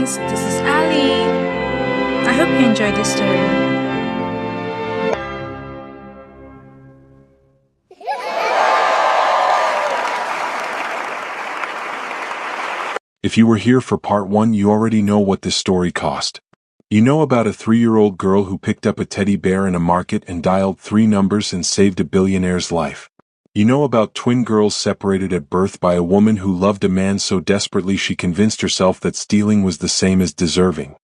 guys, this is Ali. I hope you enjoyed this story. If you were here for part 1, you already know what this story cost. You know about a 3-year-old girl who picked up a teddy bear in a market and dialed 3 numbers and saved a billionaire's life. You know about twin girls separated at birth by a woman who loved a man so desperately she convinced herself that stealing was the same as deserving.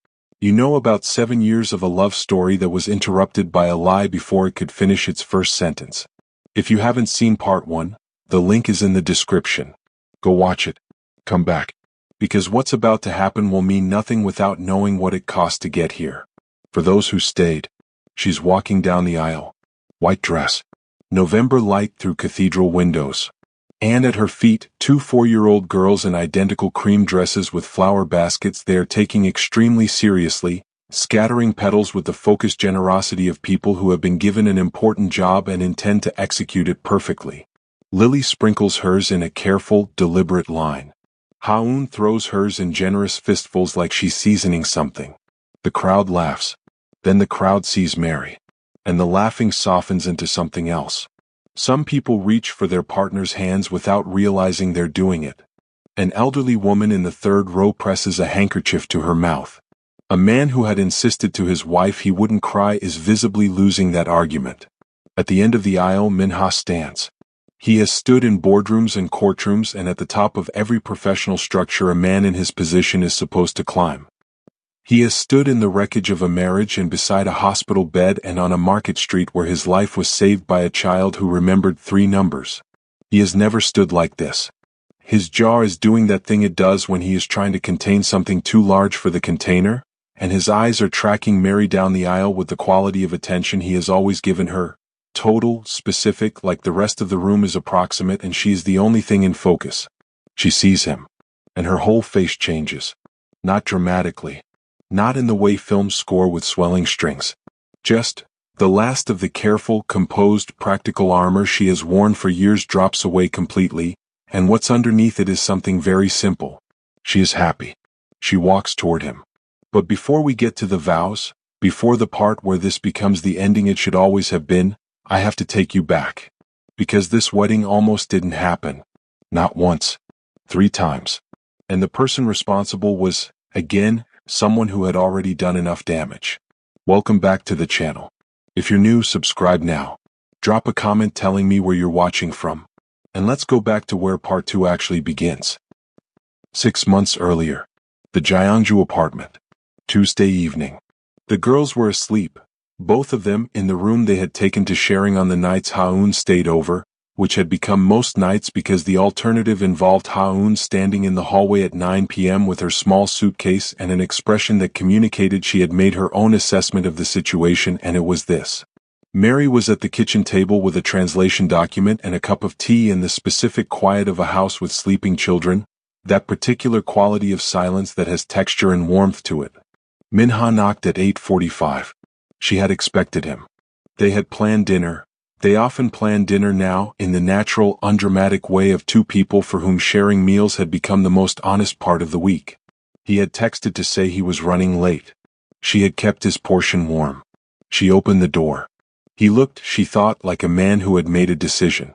You know about 7 years of a love story that was interrupted by a lie before it could finish its first sentence. If you haven't seen part 1, the link is in the description. Go watch it. Come back. Because what's about to happen will mean nothing without knowing what it cost to get here. For those who stayed, she's walking down the aisle. White dress. November light through cathedral windows. And at her feet, 2 4-year-old girls in identical cream dresses with flower baskets they are taking extremely seriously, scattering petals with the focused generosity of people who have been given an important job and intend to execute it perfectly. Lily sprinkles hers in a careful, deliberate line. Haoun throws hers in generous fistfuls like she's seasoning something. The crowd laughs. Then the crowd sees Mary. And the laughing softens into something else. Some people reach for their partner's hands without realizing they're doing it. An elderly woman in the 3rd row presses a handkerchief to her mouth. A man who had insisted to his wife he wouldn't cry is visibly losing that argument. At the end of the aisle, Minha stands. He has stood in boardrooms and courtrooms, and at the top of every professional structure a man in his position is supposed to climb. He has stood in the wreckage of a marriage and beside a hospital bed and on a market street where his life was saved by a child who remembered 3 numbers. He has never stood like this. His jaw is doing that thing it does when he is trying to contain something too large for the container, and his eyes are tracking Mary down the aisle with the quality of attention he has always given her. Total, specific, like the rest of the room is approximate and she is the only thing in focus. She sees him. And her whole face changes. Not dramatically. Not in the way films score with swelling strings. Just, the last of the careful, composed, practical armor she has worn for years drops away completely, and what's underneath it is something very simple. She is happy. She walks toward him. But before we get to the vows, before the part where this becomes the ending it should always have been, I have to take you back. Because this wedding almost didn't happen. Not once. 3 times. And the person responsible was, again, someone who had already done enough damage. Welcome back to the channel. If you're new, subscribe now. Drop a comment telling me where you're watching from. And let's go back to where part 2 actually begins. 6 months earlier. The Gyeongju apartment. Tuesday evening. The girls were asleep. Both of them in the room they had taken to sharing on the nights Haoun stayed over, which had become most nights because the alternative involved Haoun standing in the hallway at 9 p.m. with her small suitcase and an expression that communicated she had made her own assessment of the situation, and it was this. Mary was at the kitchen table with a translation document and a cup of tea in the specific quiet of a house with sleeping children, that particular quality of silence that has texture and warmth to it. Minha knocked at 8:45. She had expected him. They had planned dinner. They often planned dinner now, in the natural, undramatic way of 2 people for whom sharing meals had become the most honest part of the week. He had texted to say he was running late. She had kept his portion warm. She opened the door. He looked, she thought, like a man who had made a decision.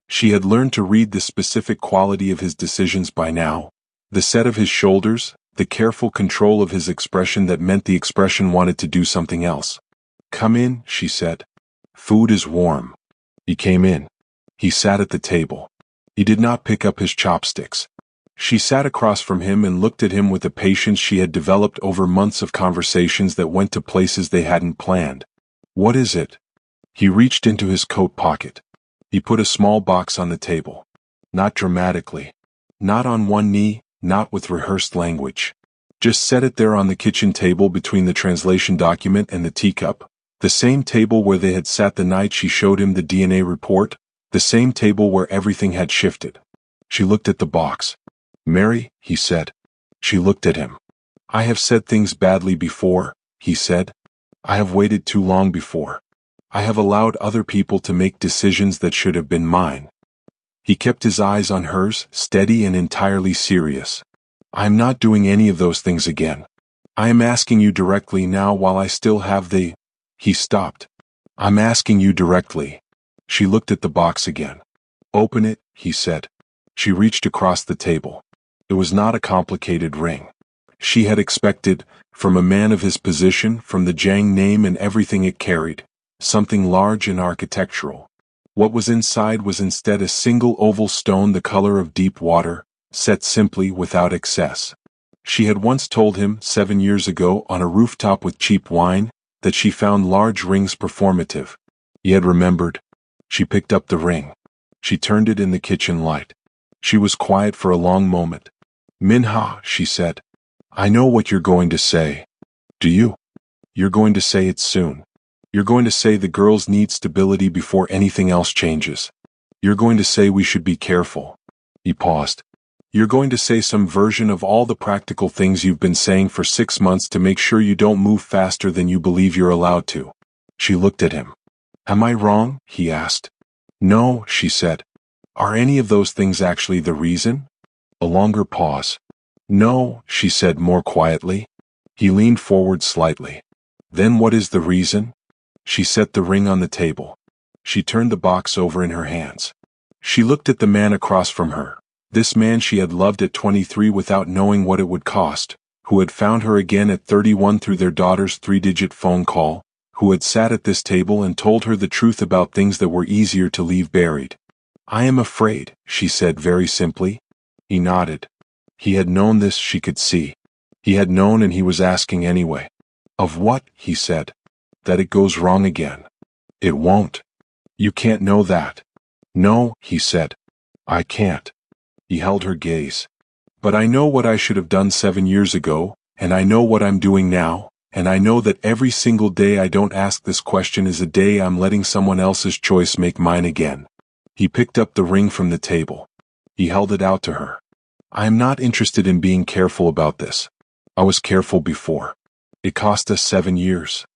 She had learned to read the specific quality of his decisions by now. The set of his shoulders, the careful control of his expression that meant the expression wanted to do something else. Come in, she said. Food is warm. He came in. He sat at the table. He did not pick up his chopsticks. She sat across from him and looked at him with a patience she had developed over months of conversations that went to places they hadn't planned. What is it? He reached into his coat pocket. He put a small box on the table. Not dramatically. Not on one knee, not with rehearsed language. Just set it there on the kitchen table between the translation document and the teacup. The same table where they had sat the night she showed him the DNA report, the same table where everything had shifted. She looked at the box. Mary, he said. She looked at him. I have said things badly before, he said. I have waited too long before. I have allowed other people to make decisions that should have been mine. He kept his eyes on hers, steady and entirely serious. I'm not doing any of those things again. I am asking you directly now while I still have the... He stopped. I'm asking you directly. She looked at the box again. Open it, he said. She reached across the table. It was not a complicated ring. She had expected, from a man of his position, from the Jang name and everything it carried, something large and architectural. What was inside was instead a single oval stone the color of deep water, set simply without excess. She had once told him, 7 years ago, on a rooftop with cheap wine, that she found large rings performative. He had remembered. She picked up the ring. She turned it in the kitchen light. She was quiet for a long moment. Minha, she said. I know what you're going to say. Do you? You're going to say it soon. You're going to say the girls need stability before anything else changes. You're going to say we should be careful. He paused. You're going to say some version of all the practical things you've been saying for 6 months to make sure you don't move faster than you believe you're allowed to. She looked at him. Am I wrong? He asked. No, she said. Are any of those things actually the reason? A longer pause. No, she said more quietly. He leaned forward slightly. Then what is the reason? She set the ring on the table. She turned the box over in her hands. She looked at the man across from her, this man she had loved at 23 without knowing what it would cost, who had found her again at 31 through their daughter's 3-digit phone call, who had sat at this table and told her the truth about things that were easier to leave buried. I am afraid, she said very simply. He nodded. He had known this, she could see. He had known, and he was asking anyway. Of what? He said. That it goes wrong again. It won't. You can't know that. No, he said. I can't. He held her gaze. But I know what I should have done 7 years ago, and I know what I'm doing now, and I know that every single day I don't ask this question is a day I'm letting someone else's choice make mine again. He picked up the ring from the table. He held it out to her. I am not interested in being careful about this. I was careful before. It cost us 7 years.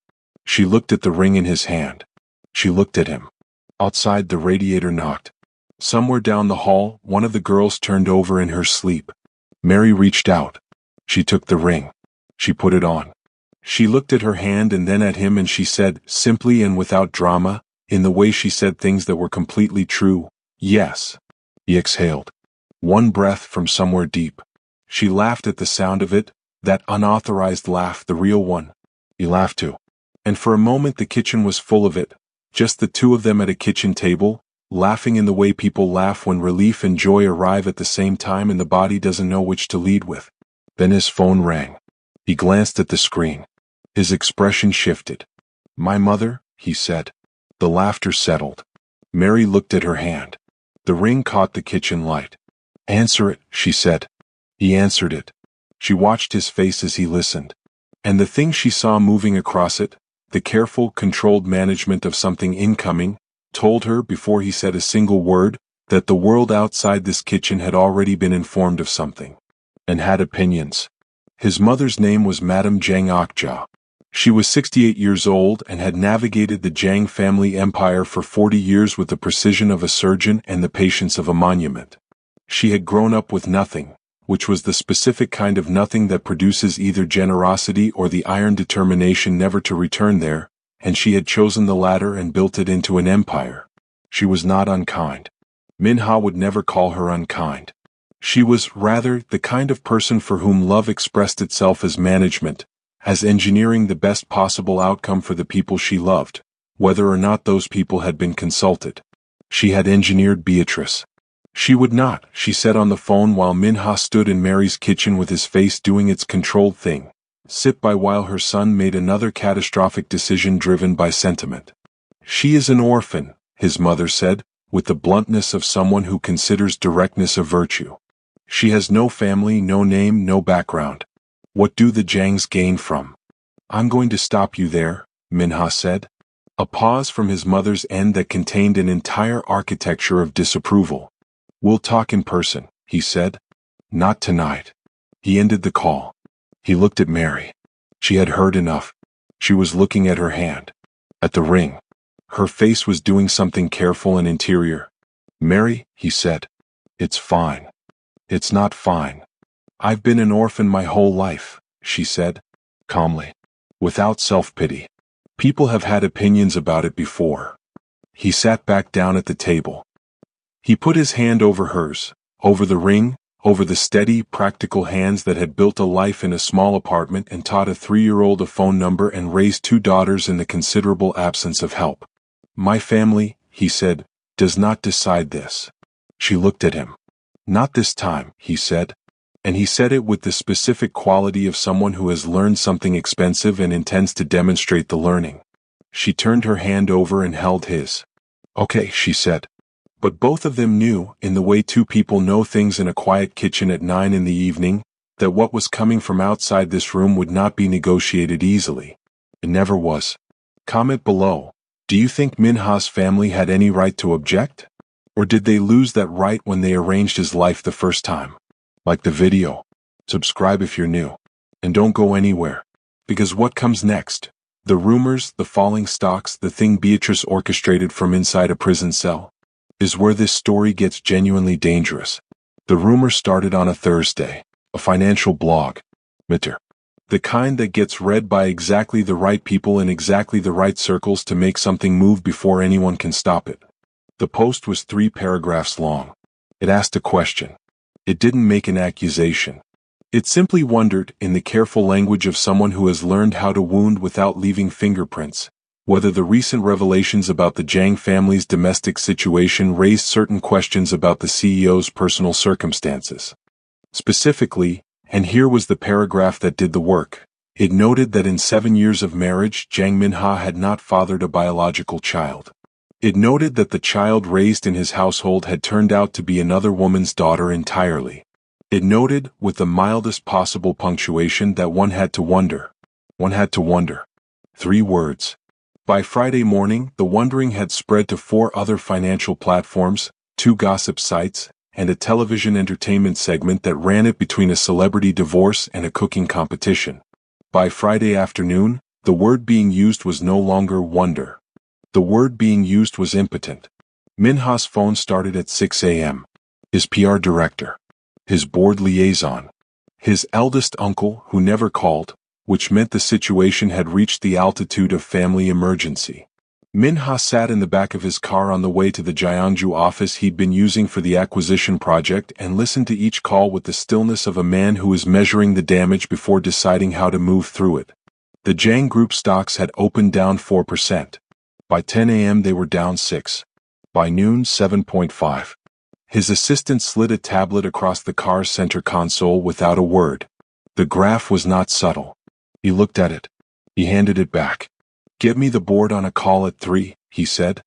She looked at the ring in his hand. She looked at him. Outside, the radiator knocked. Somewhere down the hall, one of the girls turned over in her sleep. Mary reached out. She took the ring. She put it on. She looked at her hand and then at him, and she said, simply and without drama, in the way she said things that were completely true, yes. He exhaled. One breath from somewhere deep. She laughed at the sound of it, that unauthorized laugh, the real one. He laughed too. And for a moment the kitchen was full of it, just the two of them at a kitchen table, laughing in the way people laugh when relief and joy arrive at the same time and the body doesn't know which to lead with. Then his phone rang. He glanced at the screen. His expression shifted. My mother, he said. The laughter settled. Mary looked at her hand. The ring caught the kitchen light. Answer it, she said. He answered it. She watched his face as he listened. And the thing she saw moving across it, the careful, controlled management of something incoming, told her, before he said a single word, that the world outside this kitchen had already been informed of something, and had opinions. His mother's name was Madame Jang Okja. She was 68 years old and had navigated the Jang family empire for 40 years with the precision of a surgeon and the patience of a monument. She had grown up with nothing, which was the specific kind of nothing that produces either generosity or the iron determination never to return there, and she had chosen the latter and built it into an empire. She was not unkind. Minha would never call her unkind. She was, rather, the kind of person for whom love expressed itself as management, as engineering the best possible outcome for the people she loved, whether or not those people had been consulted. She had engineered Beatrice. She would not, she said on the phone while Minha stood in Mary's kitchen with his face doing its controlled thing, sit by while her son made another catastrophic decision driven by sentiment. She is an orphan, his mother said, with the bluntness of someone who considers directness a virtue. She has no family, no name, no background. What do the Jangs gain from? I'm going to stop you there, Minha said. A pause from his mother's end that contained an entire architecture of disapproval. We'll talk in person, he said. Not tonight. He ended the call. He looked at Mary. She had heard enough. She was looking at her hand. At the ring. Her face was doing something careful and interior. Mary, he said. It's fine. It's not fine. I've been an orphan my whole life, she said. calmly, without self-pity. People have had opinions about it before. He sat back down at the table. He put his hand over hers, over the ring, over the steady, practical hands that had built a life in a small apartment and taught a 3-year-old a phone number and raised 2 daughters in the considerable absence of help. My family, he said, does not decide this. She looked at him. Not this time, he said. And he said it with the specific quality of someone who has learned something expensive and intends to demonstrate the learning. She turned her hand over and held his. Okay, she said. But both of them knew, in the way 2 people know things in a quiet kitchen at 9 in the evening, that what was coming from outside this room would not be negotiated easily. It never was. Comment below. Do you think Minha's family had any right to object? Or did they lose that right when they arranged his life the first time? Like the video. Subscribe if you're new. And don't go anywhere. Because what comes next? The rumors, the falling stocks, the thing Beatrice orchestrated from inside a prison cell, is where this story gets genuinely dangerous. The rumor started on a Thursday. A financial blog. Mitter. The kind that gets read by exactly the right people in exactly the right circles to make something move before anyone can stop it. The post was 3 paragraphs long. It asked a question. It didn't make an accusation. It simply wondered, in the careful language of someone who has learned how to wound without leaving fingerprints, whether the recent revelations about the Zhang family's domestic situation raised certain questions about the CEO's personal circumstances. Specifically, and here was the paragraph that did the work, it noted that in 7 years of marriage, Zhang Minha had not fathered a biological child. It noted that the child raised in his household had turned out to be another woman's daughter entirely. It noted, with the mildest possible punctuation, that one had to wonder. 3 words. By Friday morning, the wondering had spread to 4 other financial platforms, 2 gossip sites, and a television entertainment segment that ran it between a celebrity divorce and a cooking competition. By Friday afternoon, the word being used was no longer wonder. The word being used was impotent. Minha's phone started at 6 a.m. His PR director. His board liaison. His eldest uncle, who never called, which meant the situation had reached the altitude of family emergency. Minha sat in the back of his car on the way to the Jiangsu office he'd been using for the acquisition project and listened to each call with the stillness of a man who is measuring the damage before deciding how to move through it. The Zhang Group stocks had opened down 4%. By 10 a.m. they were down 6. By noon, 7.5. His assistant slid a tablet across the car's center console without a word. The graph was not subtle. He looked at it. He handed it back. Get me the board on a call at 3, he said.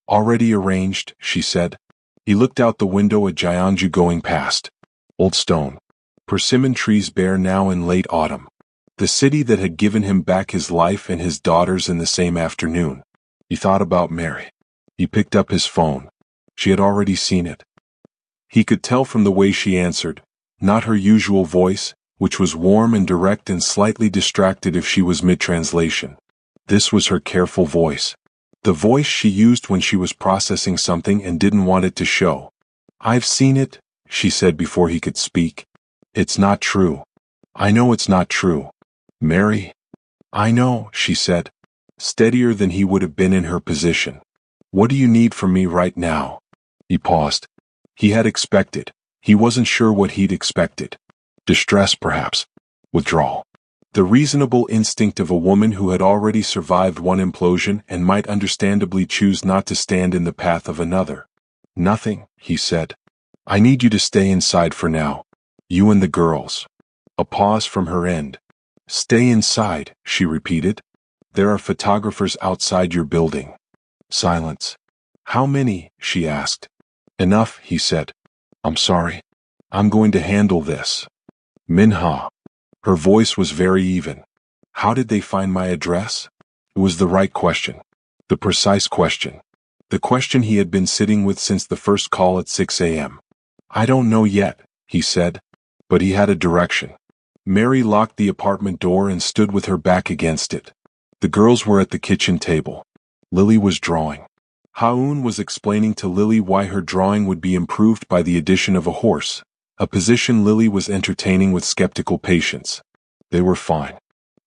Already arranged, she said. He looked out the window at Jiangsu going past. Old stone. Persimmon trees bare now in late autumn. The city that had given him back his life and his daughters in the same afternoon. He thought about Mary. He picked up his phone. She had already seen it. He could tell from the way she answered, not her usual voice, which was warm and direct and slightly distracted if she was mid-translation. This was her careful voice. The voice she used when she was processing something and didn't want it to show. I've seen it, she said before he could speak. It's not true. I know it's not true. Mary? I know, she said, steadier than he would have been in her position. What do you need from me right now? He paused. He had expected. He wasn't sure what he'd expected. Distress, perhaps. Withdrawal. The reasonable instinct of a woman who had already survived one implosion and might understandably choose not to stand in the path of another. Nothing, he said. I need you to stay inside for now. You and the girls. A pause from her end. Stay inside, she repeated. There are photographers outside your building. Silence. How many? She asked. Enough, he said. I'm sorry. I'm going to handle this. Minha. Her voice was very even. How did they find my address? It was the right question. The precise question. The question he had been sitting with since the first call at 6 a.m. I don't know yet, he said. But he had a direction. Mary locked the apartment door and stood with her back against it. The girls were at the kitchen table. Lily was drawing. Haoun was explaining to Lily why her drawing would be improved by the addition of a horse, a position Lily was entertaining with skeptical patience. They were fine.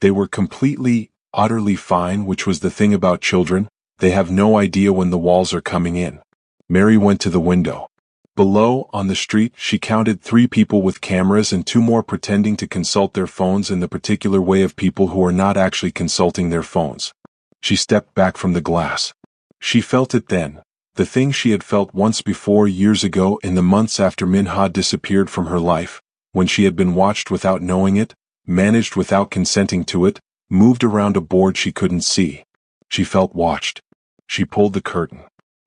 They were completely, utterly fine, which was the thing about children. They have no idea when the walls are coming in. Mary went to the window. Below, on the street, she counted 3 people with cameras and 2 more pretending to consult their phones in the particular way of people who are not actually consulting their phones. She stepped back from the glass. She felt it then, the thing she had felt once before years ago in the months after Minha disappeared from her life, when she had been watched without knowing it, managed without consenting to it, moved around a board she couldn't see. She felt watched. She pulled the curtain.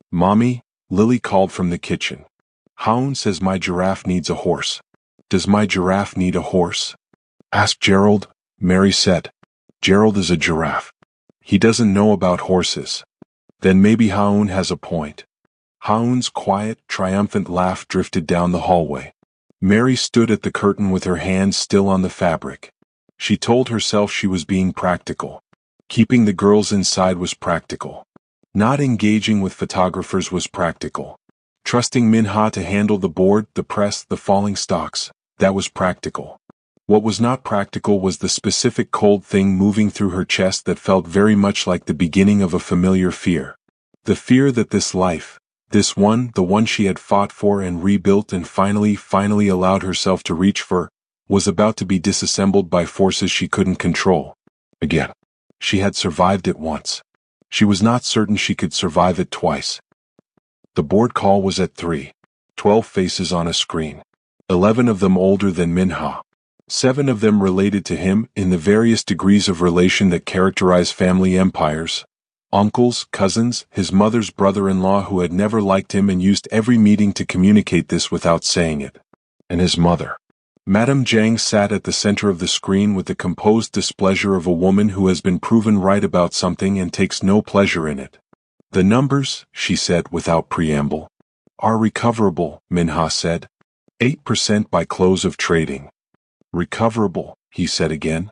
"Mommy," Lily called from the kitchen. "Haun says my giraffe needs a horse." "Does my giraffe need a horse?" asked Gerald. Mary said. "Gerald is a giraffe. He doesn't know about horses." "Then maybe Haun has a point." Haun's quiet, triumphant laugh drifted down the hallway. Mary stood at the curtain with her hands still on the fabric. She told herself she was being practical. Keeping the girls inside was practical. Not engaging with photographers was practical. Trusting Minha to handle the board, the press, the falling stocks, that was practical. What was not practical was the specific cold thing moving through her chest that felt very much like the beginning of a familiar fear. The fear that this life, this one, the one she had fought for and rebuilt and finally allowed herself to reach for, was about to be disassembled by forces she couldn't control. Again. She had survived it once. She was not certain she could survive it twice. The board call was at 3. 12 faces on a screen. 11 of them older than Minha. 7 of them related to him in the various degrees of relation that characterize family empires. Uncles, cousins, his mother's brother-in-law who had never liked him and used every meeting to communicate this without saying it. And his mother. Madame Zhang sat at the center of the screen with the composed displeasure of a woman who has been proven right about something and takes no pleasure in it. "The numbers," she said without preamble, "are recoverable," Minha said. 8% by close of trading. "Recoverable," he said again.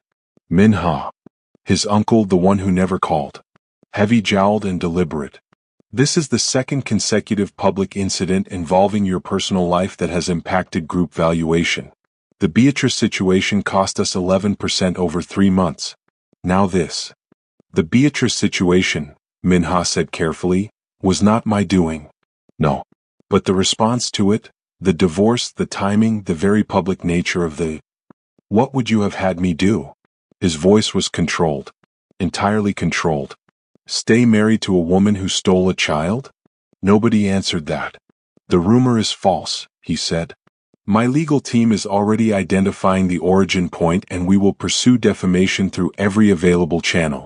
Minha. His uncle, the one who never called. Heavy-jowled and deliberate. "This is the second consecutive public incident involving your personal life that has impacted group valuation. The Beatrice situation cost us 11% over 3 months. Now this." "The Beatrice situation," Minha said carefully, "was not my doing." "No. But the response to it, the divorce, the timing, the very public nature of the—" "What would you have had me do?" His voice was controlled. Entirely controlled. "Stay married to a woman who stole a child?" Nobody answered that. "The rumor is false," he said. "My legal team is already identifying the origin point and we will pursue defamation through every available channel."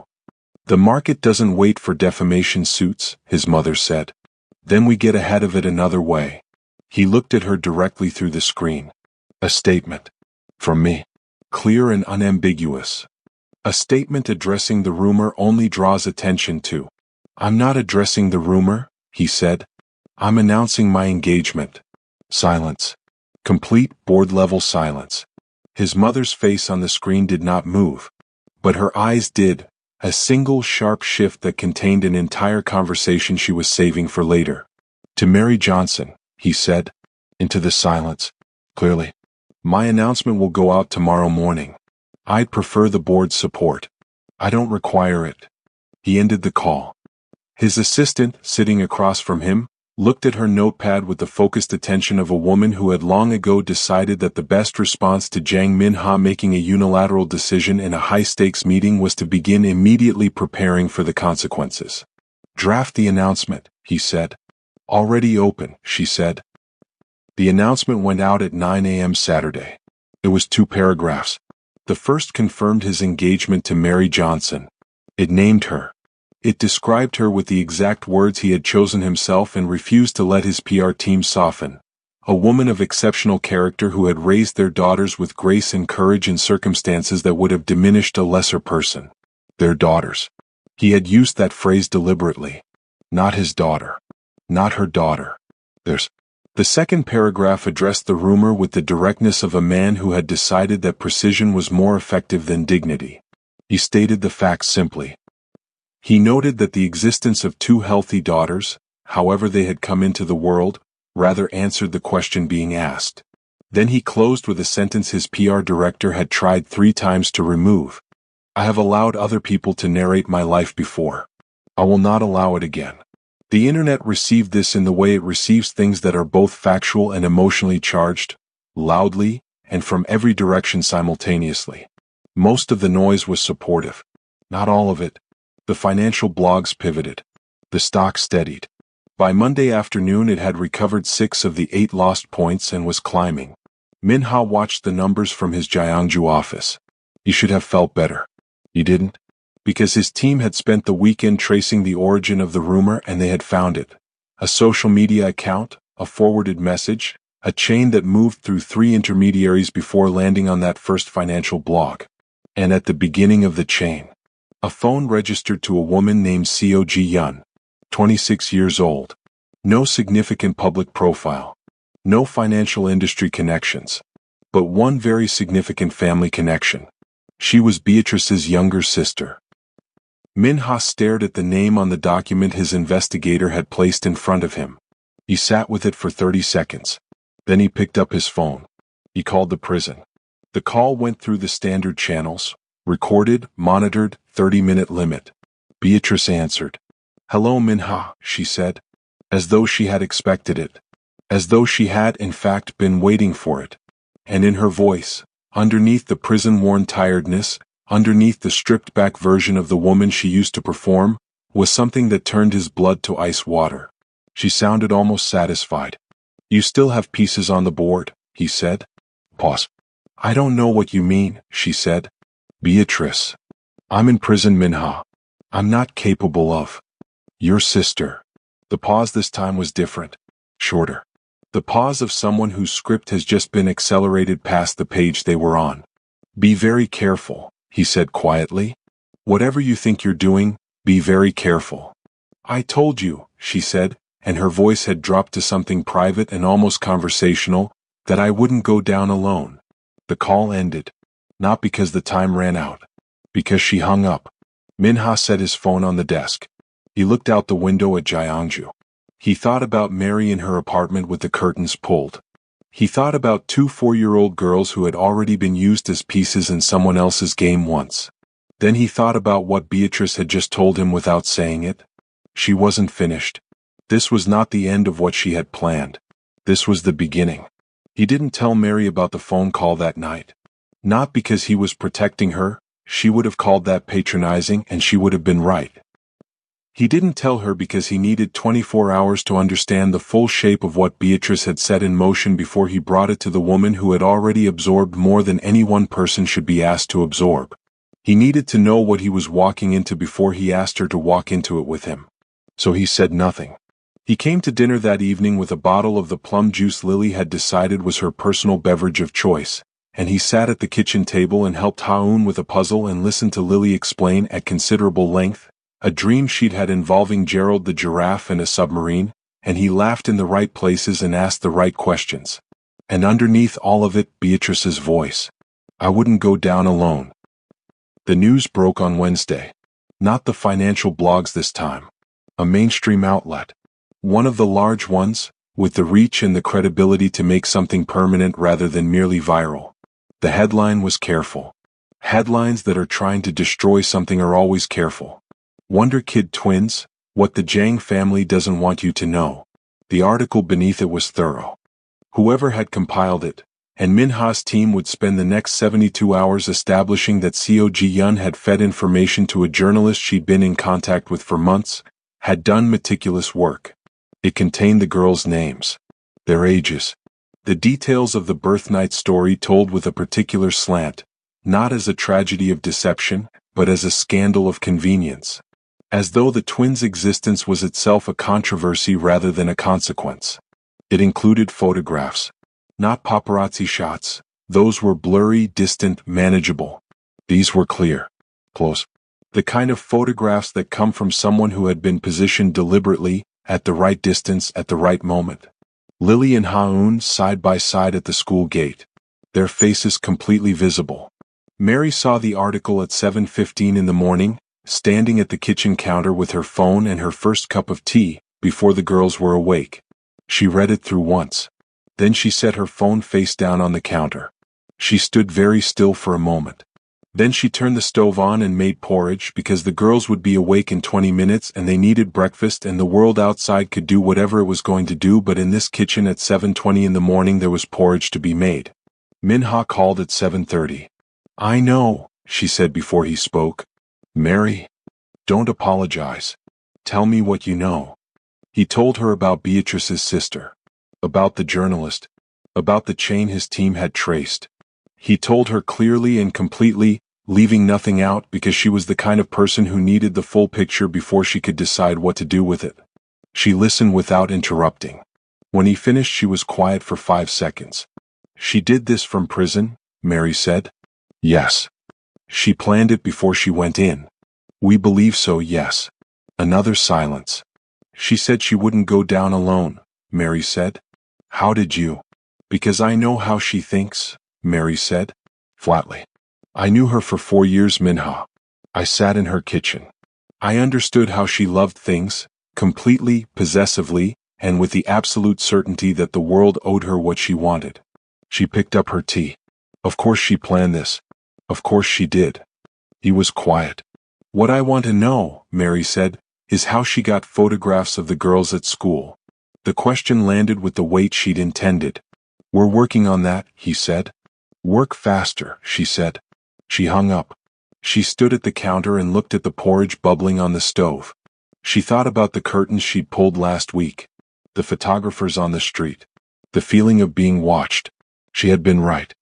"The market doesn't wait for defamation suits," his mother said. "Then we get ahead of it another way." He looked at her directly through the screen. "A statement. From me. Clear and unambiguous. A statement addressing the rumor only draws attention to—" "I'm not addressing the rumor," he said. "I'm announcing my engagement." Silence. Complete board-level silence. His mother's face on the screen did not move. But her eyes did, a single sharp shift that contained an entire conversation she was saving for later. "To Mary Johnson," he said, into the silence, clearly. "My announcement will go out tomorrow morning. I'd prefer the board's support. I don't require it." He ended the call. His assistant, sitting across from him, looked at her notepad with the focused attention of a woman who had long ago decided that the best response to Jiang Minha making a unilateral decision in a high-stakes meeting was to begin immediately preparing for the consequences. "Draft the announcement," he said. "Already open," she said. The announcement went out at 9 a.m. Saturday. It was 2 paragraphs. The first confirmed his engagement to Mary Johnson. It named her. It described her with the exact words he had chosen himself and refused to let his PR team soften. A woman of exceptional character who had raised their daughters with grace and courage in circumstances that would have diminished a lesser person. Their daughters. He had used that phrase deliberately. Not his daughter. Not her daughter. Theirs. The second paragraph addressed the rumor with the directness of a man who had decided that precision was more effective than dignity. He stated the facts simply. He noted that the existence of 2 healthy daughters, however they had come into the world, rather answered the question being asked. Then he closed with a sentence his PR director had tried 3 times to remove. I have allowed other people to narrate my life before. I will not allow it again. The internet received this in the way it receives things that are both factual and emotionally charged, loudly, and from every direction simultaneously. Most of the noise was supportive. Not all of it. The financial blogs pivoted. The stock steadied. By Monday afternoon it had recovered 6 of the 8 lost points and was climbing. Min-ha watched the numbers from his Gyeongju office. He should have felt better. He didn't. Because his team had spent the weekend tracing the origin of the rumor and they had found it. A social media account, a forwarded message, a chain that moved through 3 intermediaries before landing on that first financial blog. And at the beginning of the chain, a phone registered to a woman named Seo Ji-yeon, 26 years old. No significant public profile. No financial industry connections. But one very significant family connection. She was Beatrice's younger sister. Min-ha stared at the name on the document his investigator had placed in front of him. He sat with it for 30 seconds. Then he picked up his phone. He called the prison. The call went through the standard channels. Recorded, monitored, 30-minute limit. Beatrice answered. "Hello, Min-ha," she said. As though she had expected it. As though she had, in fact, been waiting for it. And in her voice, underneath the prison-worn tiredness, underneath the stripped-back version of the woman she used to perform, was something that turned his blood to ice water. She sounded almost satisfied. "You still have pieces on the board," he said. Pause. "I don't know what you mean," she said. "Beatrice. I'm in prison, Min-ha. I'm not capable of. Your sister." The pause this time was different. Shorter. The pause of someone whose script has just been accelerated past the page they were on. "Be very careful," he said quietly. "Whatever you think you're doing, be very careful." "I told you," she said, and her voice had dropped to something private and almost conversational, "that I wouldn't go down alone." The call ended. Not because the time ran out. Because she hung up. Min-ha set his phone on the desk. He looked out the window at Gyeongju. He thought about Mary in her apartment with the curtains pulled. He thought about 2 4-year-old girls who had already been used as pieces in someone else's game once. Then he thought about what Beatrice had just told him without saying it. She wasn't finished. This was not the end of what she had planned. This was the beginning. He didn't tell Mary about the phone call that night. Not because he was protecting her. She would have called that patronizing and she would have been right. He didn't tell her because he needed 24 hours to understand the full shape of what Beatrice had set in motion before he brought it to the woman who had already absorbed more than any one person should be asked to absorb. He needed to know what he was walking into before he asked her to walk into it with him. So he said nothing. He came to dinner that evening with a bottle of the plum juice Lily had decided was her personal beverage of choice, and he sat at the kitchen table and helped Ha-eun with a puzzle and listened to Lily explain at considerable length a dream she'd had involving Gerald the giraffe and a submarine, and he laughed in the right places and asked the right questions. And underneath all of it, Beatrice's voice. "I wouldn't go down alone." The news broke on Wednesday. Not the financial blogs this time. A mainstream outlet. One of the large ones, with the reach and the credibility to make something permanent rather than merely viral. The headline was careful. Headlines that are trying to destroy something are always careful. Wonder Kid twins, what the Jang family doesn't want you to know. The article beneath it was thorough. Whoever had compiled it, and Min-ha's team would spend the next 72 hours establishing that Seo Ji-yeon had fed information to a journalist she'd been in contact with for months, had done meticulous work. It contained the girls' names, their ages, the details of the birth night story told with a particular slant, not as a tragedy of deception, but as a scandal of convenience. As though the twins' existence was itself a controversy rather than a consequence. It included photographs. Not paparazzi shots. Those were blurry, distant, manageable. These were clear. Close. The kind of photographs that come from someone who had been positioned deliberately, at the right distance at the right moment. Lily and Ha-eun side by side at the school gate. Their faces completely visible. Mary saw the article at 7:15 in the morning, standing at the kitchen counter with her phone and her first cup of tea, before the girls were awake. She read it through once. Then she set her phone face down on the counter. She stood very still for a moment. Then she turned the stove on and made porridge because the girls would be awake in 20 minutes and they needed breakfast and the world outside could do whatever it was going to do, but in this kitchen at 7:20 in the morning there was porridge to be made. Minha called at 7:30. "I know," she said before he spoke. "Mary, don't apologize. Tell me what you know." He told her about Beatrice's sister, about the journalist, about the chain his team had traced. He told her clearly and completely, leaving nothing out because she was the kind of person who needed the full picture before she could decide what to do with it. She listened without interrupting. When he finished, she was quiet for 5 seconds. "She did this from prison?" Mary said. "Yes. She planned it before she went in." "We believe so, yes." Another silence. "She said she wouldn't go down alone," Mary said. "How did you?" "Because I know how she thinks," Mary said, flatly. "I knew her for 4 years, Minha. I sat in her kitchen. I understood how she loved things, completely, possessively, and with the absolute certainty that the world owed her what she wanted." She picked up her tea. "Of course she planned this. Of course she did." He was quiet. "What I want to know," Mary said, "is how she got photographs of the girls at school." The question landed with the weight she'd intended. "We're working on that," he said. "Work faster," she said. She hung up. She stood at the counter and looked at the porridge bubbling on the stove. She thought about the curtains she'd pulled last week, the photographers on the street, the feeling of being watched. She had been right.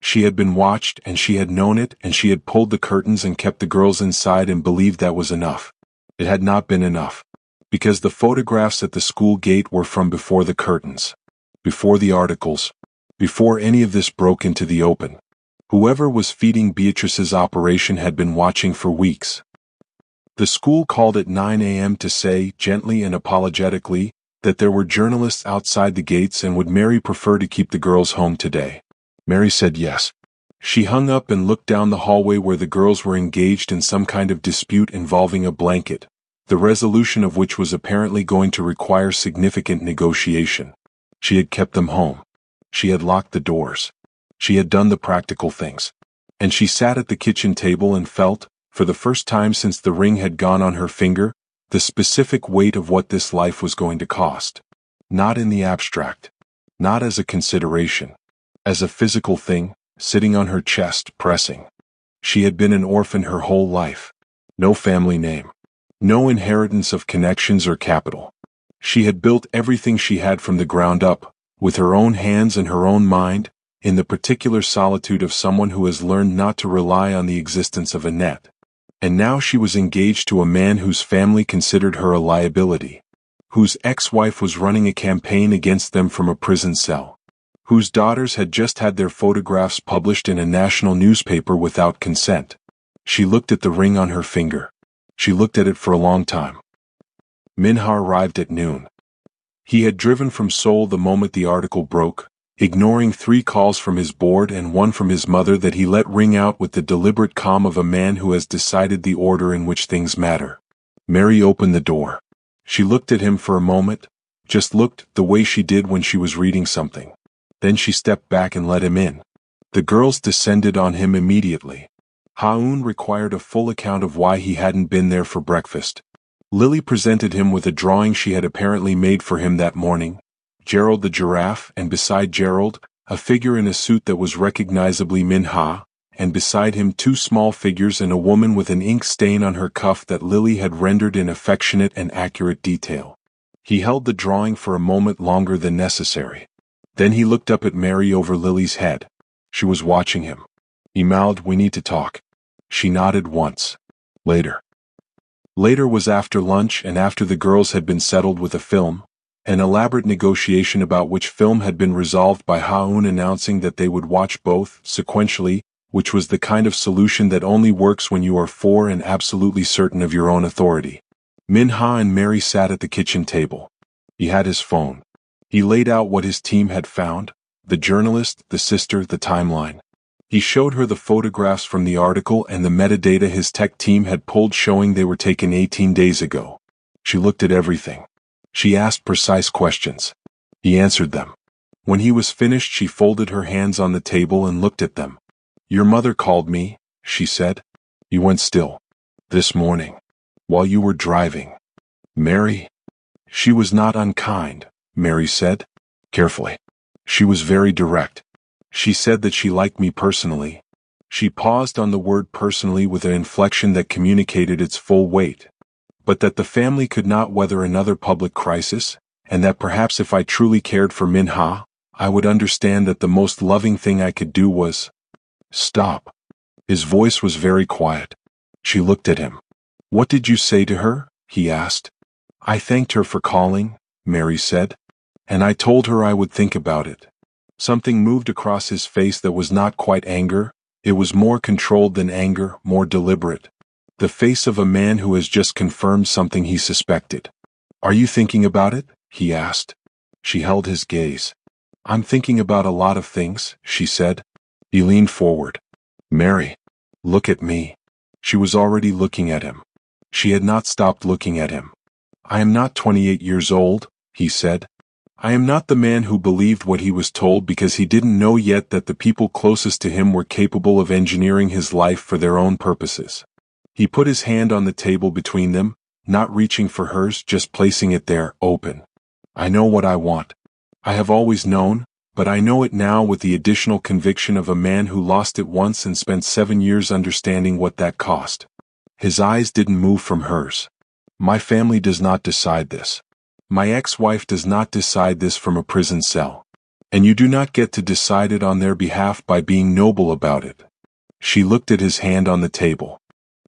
She had been watched and she had known it, and she had pulled the curtains and kept the girls inside and believed that was enough. It had not been enough. Because the photographs at the school gate were from before the curtains, before the articles, before any of this broke into the open. Whoever was feeding Beatrice's operation had been watching for weeks. The school called at 9 a.m. to say, gently and apologetically, that there were journalists outside the gates and would Mary prefer to keep the girls home today. Mary said yes. She hung up and looked down the hallway where the girls were engaged in some kind of dispute involving a blanket, the resolution of which was apparently going to require significant negotiation. She had kept them home. She had locked the doors. She had done the practical things. And she sat at the kitchen table and felt, for the first time since the ring had gone on her finger, the specific weight of what this life was going to cost. Not in the abstract. Not as a consideration. As a physical thing, sitting on her chest, pressing. She had been an orphan her whole life. No family name. No inheritance of connections or capital. She had built everything she had from the ground up, with her own hands and her own mind, in the particular solitude of someone who has learned not to rely on the existence of a net. And now she was engaged to a man whose family considered her a liability, whose ex-wife was running a campaign against them from a prison cell, whose daughters had just had their photographs published in a national newspaper without consent. She looked at the ring on her finger. She looked at it for a long time. Minha arrived at noon. He had driven from Seoul the moment the article broke, ignoring 3 calls from his board and 1 from his mother that he let ring out with the deliberate calm of a man who has decided the order in which things matter. Mary opened the door. She looked at him for a moment, just looked the way she did when she was reading something. Then she stepped back and let him in. The girls descended on him immediately. Ha-eun required a full account of why he hadn't been there for breakfast. Lily presented him with a drawing she had apparently made for him that morning. Gerald the giraffe, and beside Gerald, a figure in a suit that was recognizably Minha, and beside him 2 small figures and a woman with an ink stain on her cuff that Lily had rendered in affectionate and accurate detail. He held the drawing for a moment longer than necessary. Then he looked up at Mary over Lily's head. She was watching him. He mouthed, "We need to talk." She nodded once. Later. Later was after lunch and after the girls had been settled with a film. An elaborate negotiation about which film had been resolved by Ha-eun announcing that they would watch both, sequentially, which was the kind of solution that only works when you are 4 and absolutely certain of your own authority. Minha and Mary sat at the kitchen table. He had his phone. He laid out what his team had found, the journalist, the sister, the timeline. He showed her the photographs from the article and the metadata his tech team had pulled showing they were taken 18 days ago. She looked at everything. She asked precise questions. He answered them. When he was finished, she folded her hands on the table and looked at them. "Your mother called me," she said. You went still. This morning. While you were driving. Mary? She was not unkind, Mary said. Carefully. She was very direct. She said that she liked me personally. She paused on the word personally with an inflection that communicated its full weight. But that the family could not weather another public crisis, and that perhaps if I truly cared for Minha, I would understand that the most loving thing I could do was stop. His voice was very quiet. She looked at him. What did you say to her? He asked. I thanked her for calling, Mary said. And I told her I would think about it. Something moved across his face that was not quite anger. It was more controlled than anger, more deliberate. The face of a man who has just confirmed something he suspected. Are you thinking about it? He asked. She held his gaze. I'm thinking about a lot of things, she said. He leaned forward. Mary, look at me. She was already looking at him. She had not stopped looking at him. I am not 28 years old, he said. I am not the man who believed what he was told because he didn't know yet that the people closest to him were capable of engineering his life for their own purposes. He put his hand on the table between them, not reaching for hers, just placing it there, open. I know what I want. I have always known, but I know it now with the additional conviction of a man who lost it once and spent 7 years understanding what that cost. His eyes didn't move from hers. My family does not decide this. My ex-wife does not decide this from a prison cell. And you do not get to decide it on their behalf by being noble about it. She looked at his hand on the table.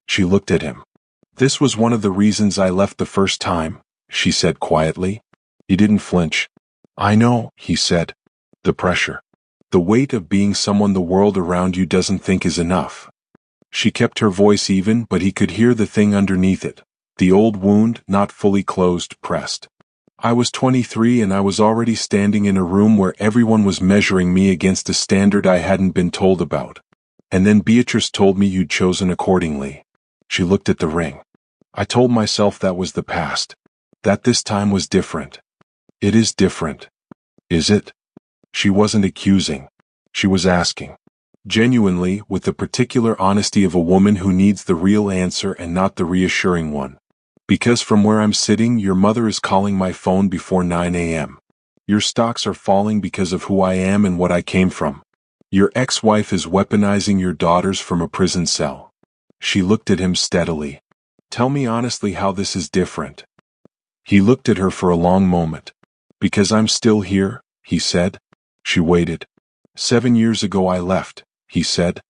She looked at him. This was one of the reasons I left the first time, she said quietly. He didn't flinch. I know, he said. The pressure. The weight of being someone the world around you doesn't think is enough. She kept her voice even, but he could hear the thing underneath it. The old wound, not fully closed, pressed. I was 23 and I was already standing in a room where everyone was measuring me against a standard I hadn't been told about. And then Beatrice told me you'd chosen accordingly. She looked at the ring. I told myself that was the past. That this time was different. It is different. Is it? She wasn't accusing. She was asking. Genuinely, with the particular honesty of a woman who needs the real answer and not the reassuring one. Because from where I'm sitting, your mother is calling my phone before 9 a.m. Your stocks are falling because of who I am and what I came from. Your ex-wife is weaponizing your daughters from a prison cell. She looked at him steadily. Tell me honestly how this is different. He looked at her for a long moment. Because I'm still here, he said. She waited. 7 years ago I left, he said.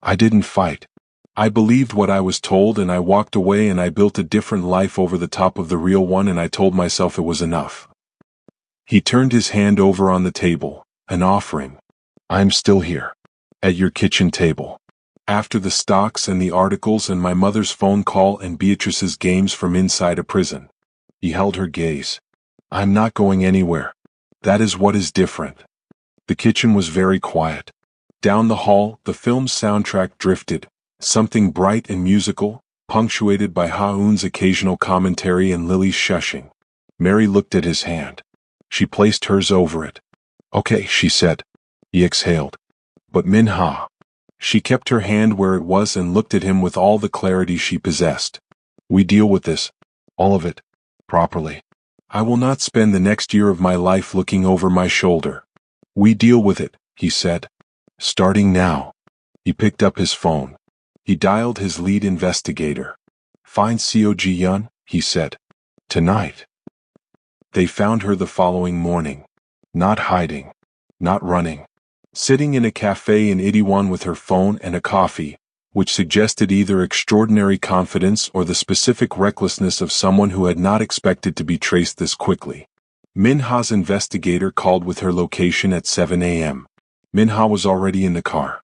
I didn't fight. I believed what I was told and I walked away and I built a different life over the top of the real one and I told myself it was enough. He turned his hand over on the table, an offering. I'm still here. At your kitchen table. After the stocks and the articles and my mother's phone call and Beatrice's games from inside a prison. He held her gaze. I'm not going anywhere. That is what is different. The kitchen was very quiet. Down the hall, the film's soundtrack drifted. Something bright and musical, punctuated by Ha-Eun's occasional commentary and Lily's shushing. Mary looked at his hand. She placed hers over it. Okay, she said. He exhaled. But Minha. She kept her hand where it was and looked at him with all the clarity she possessed. We deal with this. All of it. Properly. I will not spend the next year of my life looking over my shoulder. We deal with it, he said. Starting now. He picked up his phone. He dialed his lead investigator. Find Seo Ji-yeon, he said. Tonight. They found her the following morning. Not hiding. Not running. Sitting in a cafe in Itaewon with her phone and a coffee, which suggested either extraordinary confidence or the specific recklessness of someone who had not expected to be traced this quickly. Minha's investigator called with her location at 7 a.m. Minha was already in the car.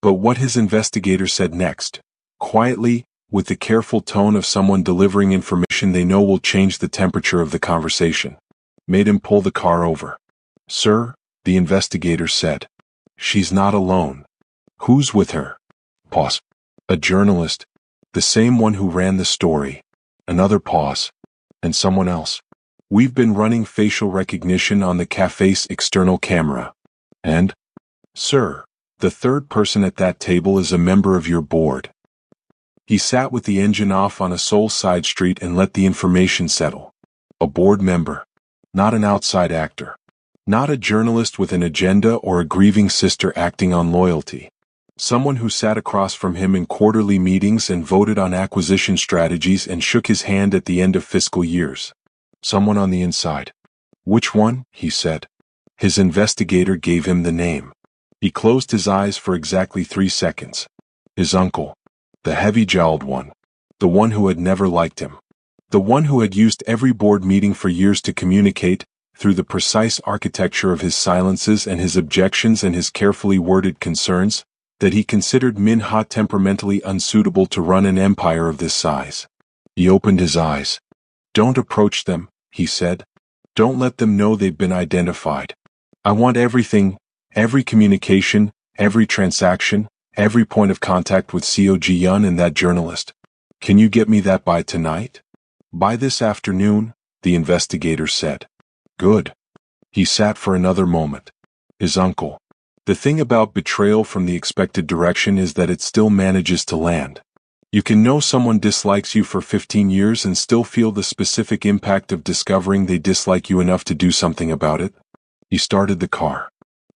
But what his investigator said next, quietly, with the careful tone of someone delivering information they know will change the temperature of the conversation, made him pull the car over. Sir, the investigator said. She's not alone. Who's with her? Pause. A journalist. The same one who ran the story. Another pause. And someone else. We've been running facial recognition on the cafe's external camera. And? Sir. The third person at that table is a member of your board. He sat with the engine off on a sole side street and let the information settle. A board member. Not an outside actor. Not a journalist with an agenda or a grieving sister acting on loyalty. Someone who sat across from him in quarterly meetings and voted on acquisition strategies and shook his hand at the end of fiscal years. Someone on the inside. Which one? He said. His investigator gave him the name. He closed his eyes for exactly 3 seconds. His uncle. The heavy-jowled one. The one who had never liked him. The one who had used every board meeting for years to communicate, through the precise architecture of his silences and his objections and his carefully worded concerns, that he considered Min-ha temperamentally unsuitable to run an empire of this size. He opened his eyes. Don't approach them, he said. Don't let them know they've been identified. I want everything, every communication, every transaction, every point of contact with Seo Ji-yun and that journalist. Can you get me that by tonight? By this afternoon, the investigator said. Good. He sat for another moment. His uncle. The thing about betrayal from the expected direction is that it still manages to land. You can know someone dislikes you for 15 years and still feel the specific impact of discovering they dislike you enough to do something about it. He started the car.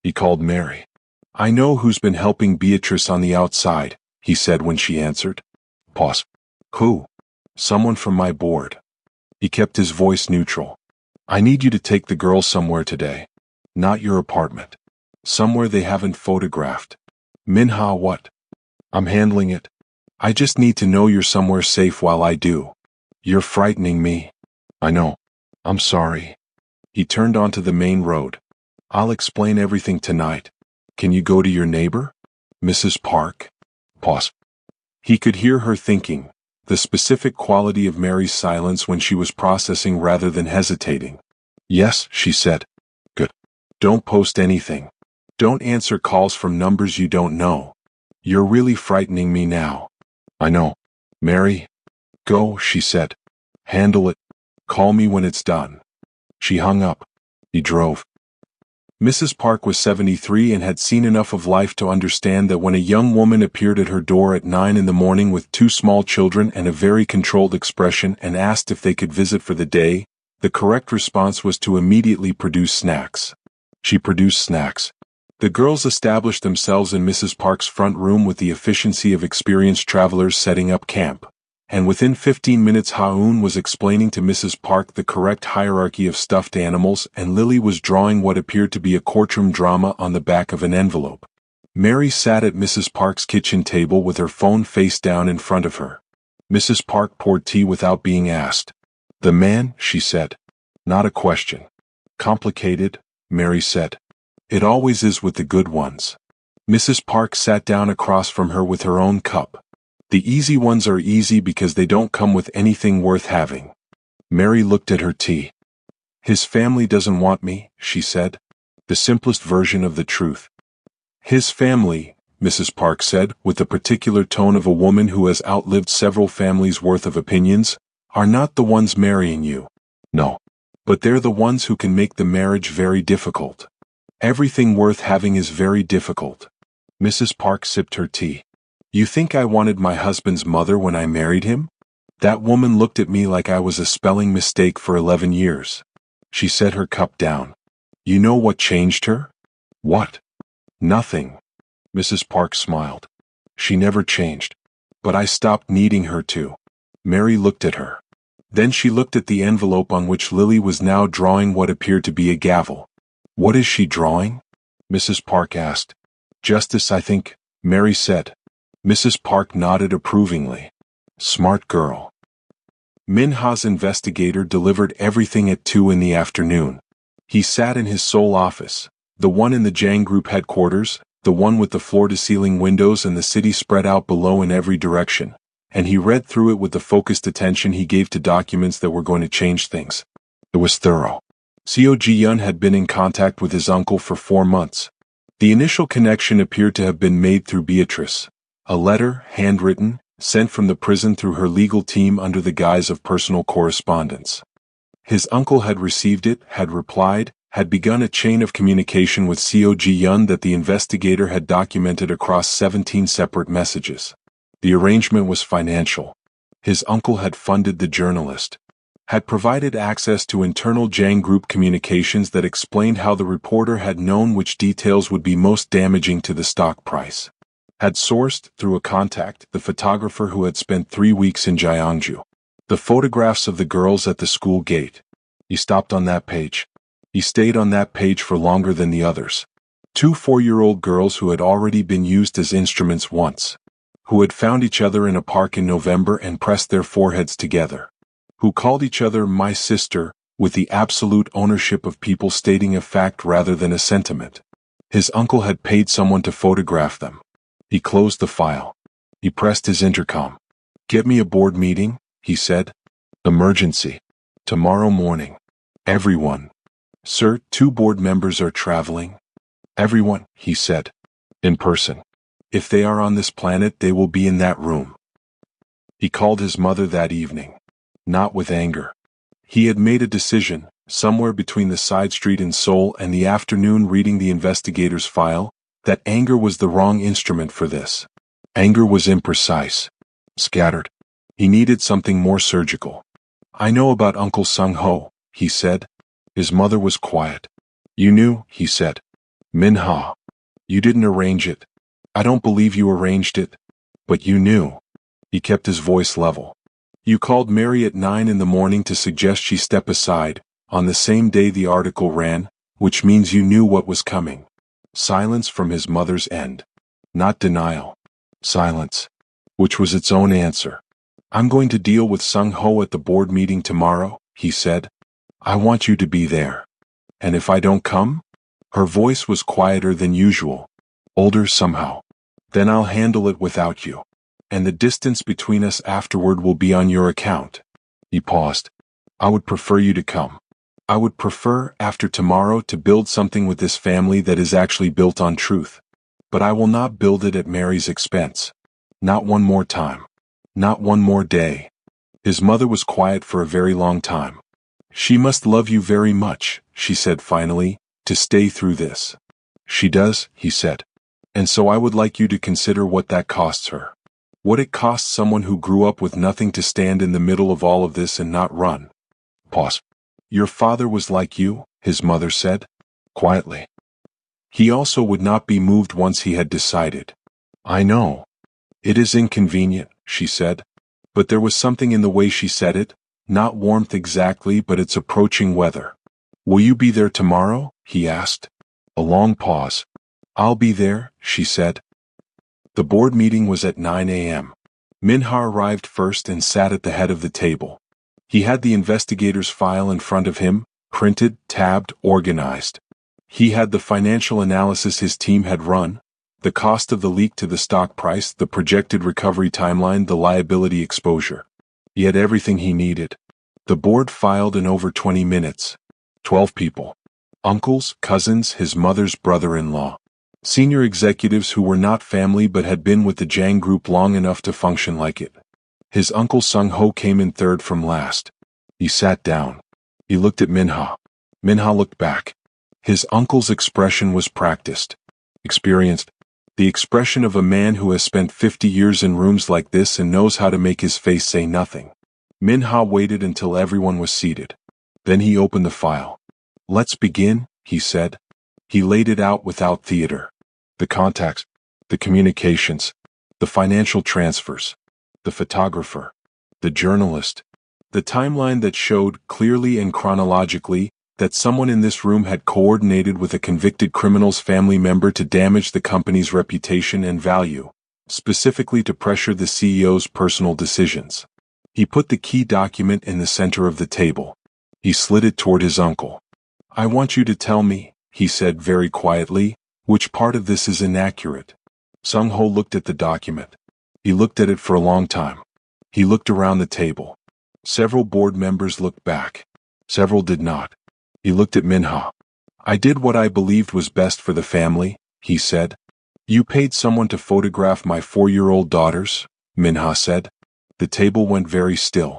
He called Mary. I know who's been helping Beatrice on the outside, he said when she answered. Pause. Who? Someone from my board. He kept his voice neutral. I need you to take the girl somewhere today. Not your apartment. Somewhere they haven't photographed. Min-ha what? I'm handling it. I just need to know you're somewhere safe while I do. You're frightening me. I know. I'm sorry. He turned onto the main road. I'll explain everything tonight. Can you go to your neighbor? Mrs. Park? Pause. He could hear her thinking, the specific quality of Mary's silence when she was processing rather than hesitating. Yes, she said. Good. Don't post anything. Don't answer calls from numbers you don't know. You're really frightening me now. I know. Mary? Go, she said. Handle it. Call me when it's done. She hung up. He drove. Mrs. Park was 73 and had seen enough of life to understand that when a young woman appeared at her door at 9 in the morning with 2 small children and a very controlled expression and asked if they could visit for the day, the correct response was to immediately produce snacks. She produced snacks. The girls established themselves in Mrs. Park's front room with the efficiency of experienced travelers setting up camp. And within 15 minutes Ha-eun was explaining to Mrs. Park the correct hierarchy of stuffed animals and Lily was drawing what appeared to be a courtroom drama on the back of an envelope. Mary sat at Mrs. Park's kitchen table with her phone face down in front of her. Mrs. Park poured tea without being asked. The man, she said. Not a question. Complicated, Mary said. It always is with the good ones. Mrs. Park sat down across from her with her own cup. The easy ones are easy because they don't come with anything worth having. Mary looked at her tea. His family doesn't want me, she said. The simplest version of the truth. His family, Mrs. Park said, with the particular tone of a woman who has outlived several families' worth of opinions, are not the ones marrying you. No. But they're the ones who can make the marriage very difficult. Everything worth having is very difficult. Mrs. Park sipped her tea. You think I wanted my husband's mother when I married him? That woman looked at me like I was a spelling mistake for 11 years. She set her cup down. You know what changed her? What? Nothing. Mrs. Park smiled. She never changed. But I stopped needing her to. Mary looked at her. Then she looked at the envelope on which Lily was now drawing what appeared to be a gavel. What is she drawing? Mrs. Park asked. Justice, I think, Mary said. Mrs. Park nodded approvingly. Smart girl. Min-ha's investigator delivered everything at 2 in the afternoon. He sat in his sole office, the one in the Jang Group headquarters, the one with the floor-to-ceiling windows and the city spread out below in every direction, and he read through it with the focused attention he gave to documents that were going to change things. It was thorough. Seo Ji-yun had been in contact with his uncle for 4 months. The initial connection appeared to have been made through Beatrice. A letter, handwritten, sent from the prison through her legal team under the guise of personal correspondence. His uncle had received it, had replied, had begun a chain of communication with Co Ji-yun that the investigator had documented across 17 separate messages. The arrangement was financial. His uncle had funded the journalist, had provided access to internal Jang Group communications that explained how the reporter had known which details would be most damaging to the stock price, had sourced, through a contact, the photographer who had spent 3 weeks in Gyeongju, the photographs of the girls at the school gate. He stopped on that page. He stayed on that page for longer than the others. 2 4-year-old girls who had already been used as instruments once, who had found each other in a park in November and pressed their foreheads together, who called each other my sister, with the absolute ownership of people stating a fact rather than a sentiment. His uncle had paid someone to photograph them. He closed the file. He pressed his intercom. "Get me a board meeting," he said. "Emergency. Tomorrow morning. Everyone." "Sir, 2 board members are traveling." "Everyone," he said. "In person. If they are on this planet, they will be in that room." He called his mother that evening. Not with anger. He had made a decision, somewhere between the side street in Seoul and the afternoon reading the investigator's file, that anger was the wrong instrument for this. Anger was imprecise, scattered. He needed something more surgical. "I know about Uncle Sung-ho," he said. His mother was quiet. "You knew," he said. "Min-ha. You didn't arrange it. I don't believe you arranged it. But you knew." He kept his voice level. "You called Mary at 9 in the morning to suggest she step aside, on the same day the article ran, which means you knew what was coming." Silence from his mother's end. Not denial. Silence. Which was its own answer. "I'm going to deal with Sung-ho at the board meeting tomorrow," he said. "I want you to be there. And if I don't come?" Her voice was quieter than usual. Older somehow. "Then I'll handle it without you. And the distance between us afterward will be on your account." He paused. "I would prefer you to come. I would prefer, after tomorrow, to build something with this family that is actually built on truth. But I will not build it at Mary's expense. Not one more time. Not one more day." His mother was quiet for a very long time. "She must love you very much," she said finally, "to stay through this." "She does," he said. "And so I would like you to consider what that costs her. What it costs someone who grew up with nothing to stand in the middle of all of this and not run." Pause. "Your father was like you," his mother said, quietly. "He also would not be moved once he had decided." "I know. It is inconvenient," she said. But there was something in the way she said it, not warmth exactly, but its approaching weather. "Will you be there tomorrow?" he asked. A long pause. "I'll be there," she said. The board meeting was at 9 a.m. Min-ha arrived first and sat at the head of the table. He had the investigator's file in front of him, printed, tabbed, organized. He had the financial analysis his team had run, the cost of the leak to the stock price, the projected recovery timeline, the liability exposure. He had everything he needed. The board filed in over 20 minutes. 12 people. Uncles, cousins, his mother's brother-in-law. Senior executives who were not family but had been with the Jang Group long enough to function like it. His uncle Sung-ho came in third from last. He sat down. He looked at Min-ha. Min-ha looked back. His uncle's expression was practiced, experienced. The expression of a man who has spent 50 years in rooms like this and knows how to make his face say nothing. Min-ha waited until everyone was seated. Then he opened the file. "Let's begin," he said. He laid it out without theater. The contacts, the communications, the financial transfers, the photographer, the journalist, the timeline that showed, clearly and chronologically, that someone in this room had coordinated with a convicted criminal's family member to damage the company's reputation and value, specifically to pressure the CEO's personal decisions. He put the key document in the center of the table. He slid it toward his uncle. "I want you to tell me," he said very quietly, "which part of this is inaccurate." Sung-ho looked at the document. He looked at it for a long time. He looked around the table. Several board members looked back. Several did not. He looked at Min-ha. "I did what I believed was best for the family," he said. "You paid someone to photograph my 4-year-old daughters," Min-ha said. The table went very still.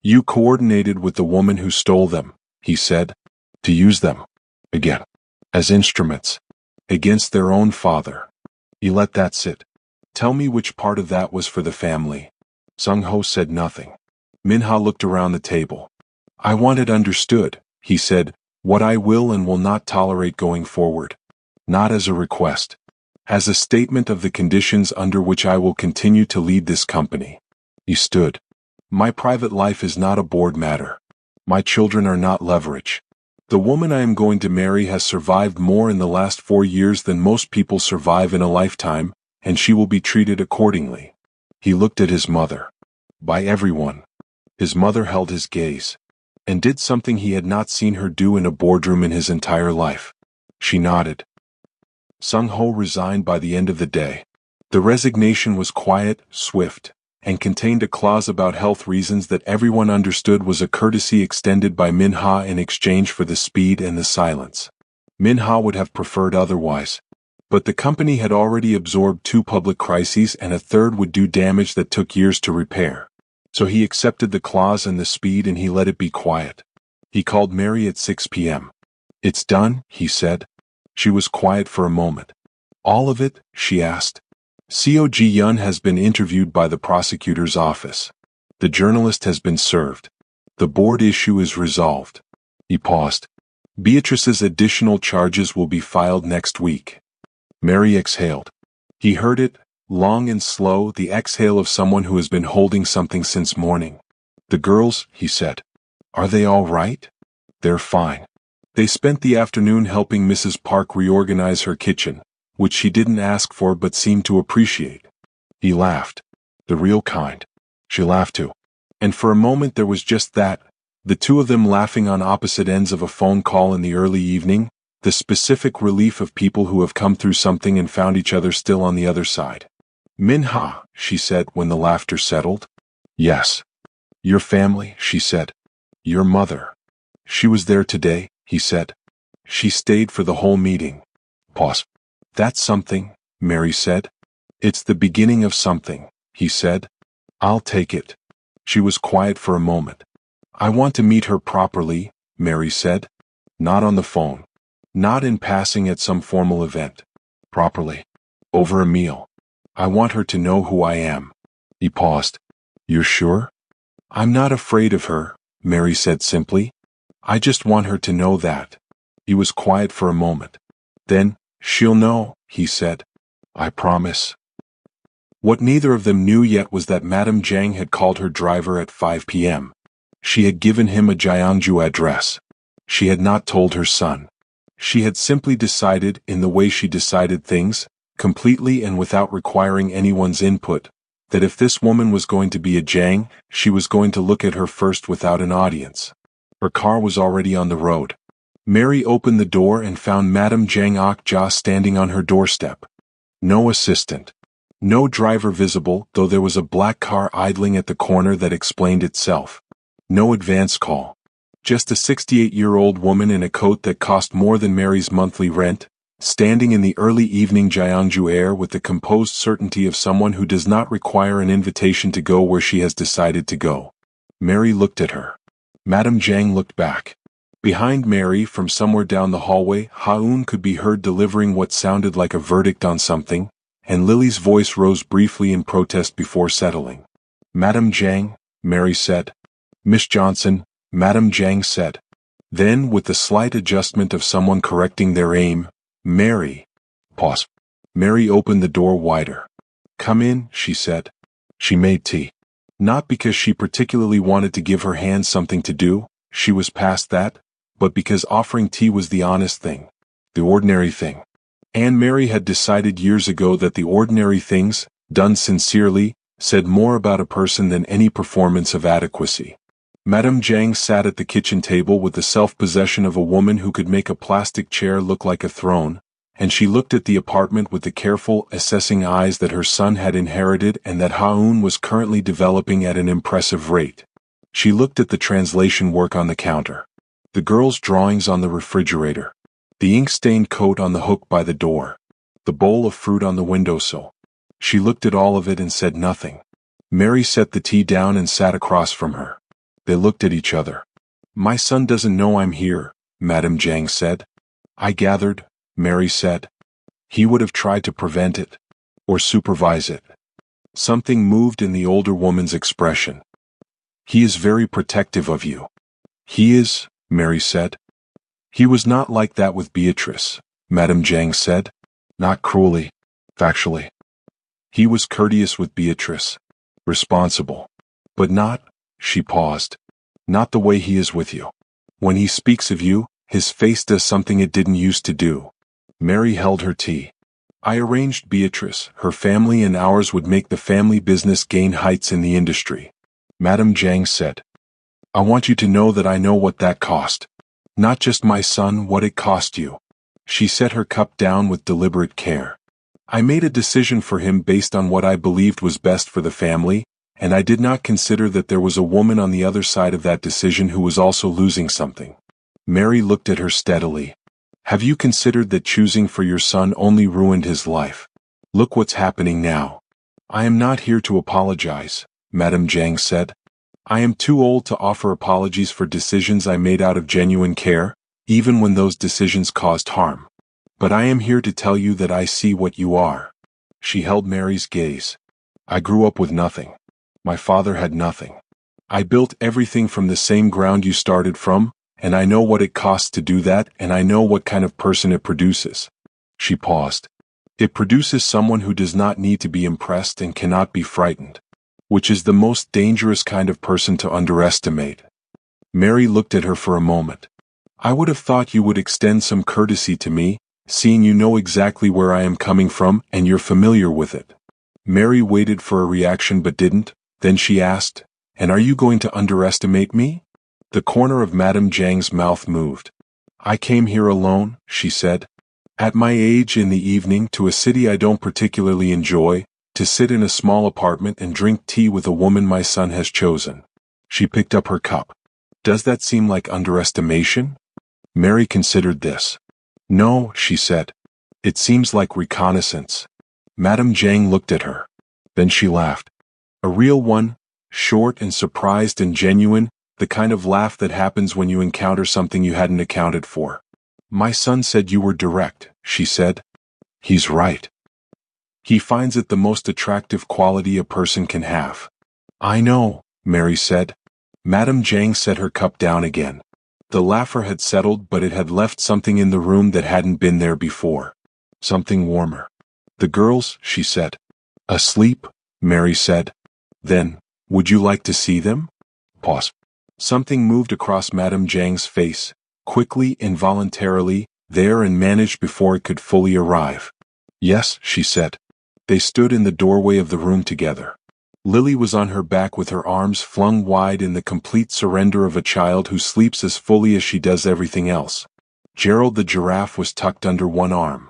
"You coordinated with the woman who stole them," he said. "To use them. Again. As instruments. Against their own father. You let that sit. Tell me which part of that was for the family. Sung-ho said nothing. Min-ha looked around the table. I want it understood, he said, what I will and will not tolerate going forward. Not as a request. As a statement of the conditions under which I will continue to lead this company. He stood. My private life is not a board matter. My children are not leverage. The woman I am going to marry has survived more in the last 4 years than most people survive in a lifetime, and she will be treated accordingly. He looked at his mother. By everyone. His mother held his gaze. And did something he had not seen her do in a boardroom in his entire life. She nodded. Sung-ho resigned by the end of the day. The resignation was quiet, swift, and contained a clause about health reasons that everyone understood was a courtesy extended by Min-ha in exchange for the speed and the silence. Min-ha would have preferred otherwise. But the company had already absorbed 2 public crises and a third would do damage that took years to repair. So he accepted the clause and the speed and he let it be quiet. He called Mary at 6 p.m. It's done, he said. She was quiet for a moment. All of it? She asked. Co. Ji-yun has been interviewed by the prosecutor's office. The journalist has been served. The board issue is resolved. He paused. Beatrice's additional charges will be filed next week. Mary exhaled. He heard it, long and slow, the exhale of someone who has been holding something since morning. The girls, he said. Are they all right? They're fine. They spent the afternoon helping Mrs. Park reorganize her kitchen, which she didn't ask for but seemed to appreciate. He laughed. The real kind. She laughed too. And for a moment there was just that, the two of them laughing on opposite ends of a phone call in the early evening, the specific relief of people who have come through something and found each other still on the other side. Min-ha, she said when the laughter settled. Yes. Your family, she said. Your mother. She was there today, he said. She stayed for the whole meeting. Pause. That's something, Mary said. It's the beginning of something, he said. I'll take it. She was quiet for a moment. I want to meet her properly, Mary said. Not on the phone. Not in passing at some formal event. Properly. Over a meal. I want her to know who I am. He paused. You're sure? I'm not afraid of her, Mary said simply. I just want her to know that. He was quiet for a moment. Then, she'll know, he said. I promise. What neither of them knew yet was that Madame Jiang had called her driver at 5 p.m. She had given him a Gyeongju address. She had not told her son. She had simply decided, in the way she decided things, completely and without requiring anyone's input, that if this woman was going to be a Jiang, she was going to look at her first without an audience. Her car was already on the road. Mary opened the door and found Madame Jiang Ok-ja standing on her doorstep. No assistant. No driver visible, though there was a black car idling at the corner that explained itself. No advance call. Just a 68-year-old woman in a coat that cost more than Mary's monthly rent, standing in the early evening Gyeongju air with the composed certainty of someone who does not require an invitation to go where she has decided to go. Mary looked at her. Madame Jiang looked back. Behind Mary, from somewhere down the hallway, Ha-eun could be heard delivering what sounded like a verdict on something, and Lily's voice rose briefly in protest before settling. Madame Jiang, Mary said. Miss Johnson, Madame Jiang said. Then, with the slight adjustment of someone correcting their aim, Mary. Pause. Mary opened the door wider. Come in, she said. She made tea. Not because she particularly wanted to give her hand something to do, she was past that, but because offering tea was the honest thing, the ordinary thing. And Mary had decided years ago that the ordinary things, done sincerely, said more about a person than any performance of adequacy. Madame Jiang sat at the kitchen table with the self-possession of a woman who could make a plastic chair look like a throne, and she looked at the apartment with the careful, assessing eyes that her son had inherited and that Ha-eun was currently developing at an impressive rate. She looked at the translation work on the counter, the girl's drawings on the refrigerator, the ink-stained coat on the hook by the door, the bowl of fruit on the windowsill. She looked at all of it and said nothing. Mary set the tea down and sat across from her. They looked at each other. My son doesn't know I'm here, Madame Jiang said. I gathered, Mary said. He would have tried to prevent it. Or supervise it. Something moved in the older woman's expression. He is very protective of you. He is, Mary said. He was not like that with Beatrice, Madame Zhang said. Not cruelly, factually. He was courteous with Beatrice. Responsible. But not, she paused. Not the way he is with you. When he speaks of you, his face does something it didn't used to do. Mary held her tea. I arranged Beatrice, her family and ours would make the family business gain heights in the industry. Madame Zhang said. I want you to know that I know what that cost. Not just my son, what it cost you. She set her cup down with deliberate care. I made a decision for him based on what I believed was best for the family, and I did not consider that there was a woman on the other side of that decision who was also losing something. Mary looked at her steadily. Have you considered that choosing for your son only ruined his life? Look what's happening now. I am not here to apologize, Madame Zhang said. I am too old to offer apologies for decisions I made out of genuine care, even when those decisions caused harm. But I am here to tell you that I see what you are. She held Mary's gaze. I grew up with nothing. My father had nothing. I built everything from the same ground you started from, and I know what it costs to do that, and I know what kind of person it produces. She paused. It produces someone who does not need to be impressed and cannot be frightened, which is the most dangerous kind of person to underestimate. Mary looked at her for a moment. I would have thought you would extend some courtesy to me, seeing you know exactly where I am coming from and you're familiar with it. Mary waited for a reaction but didn't, then she asked, And are you going to underestimate me? The corner of Madame Zhang's mouth moved. I came here alone, she said. At my age in the evening to a city I don't particularly enjoy, to sit in a small apartment and drink tea with a woman my son has chosen. She picked up her cup. Does that seem like underestimation? Mary considered this. No, she said. It seems like reconnaissance. Madame Zhang looked at her. Then she laughed. A real one, short and surprised and genuine, the kind of laugh that happens when you encounter something you hadn't accounted for. My son said you were direct, she said. He's right. He finds it the most attractive quality a person can have. I know, Mary said. Madame Zhang set her cup down again. The laughter had settled, but it had left something in the room that hadn't been there before. Something warmer. The girls, she said. Asleep, Mary said. Then, would you like to see them? Pause. Something moved across Madame Zhang's face, quickly, involuntarily, there and managed before it could fully arrive. Yes, she said. They stood in the doorway of the room together. Lily was on her back with her arms flung wide in the complete surrender of a child who sleeps as fully as she does everything else. Gerald the giraffe was tucked under one arm.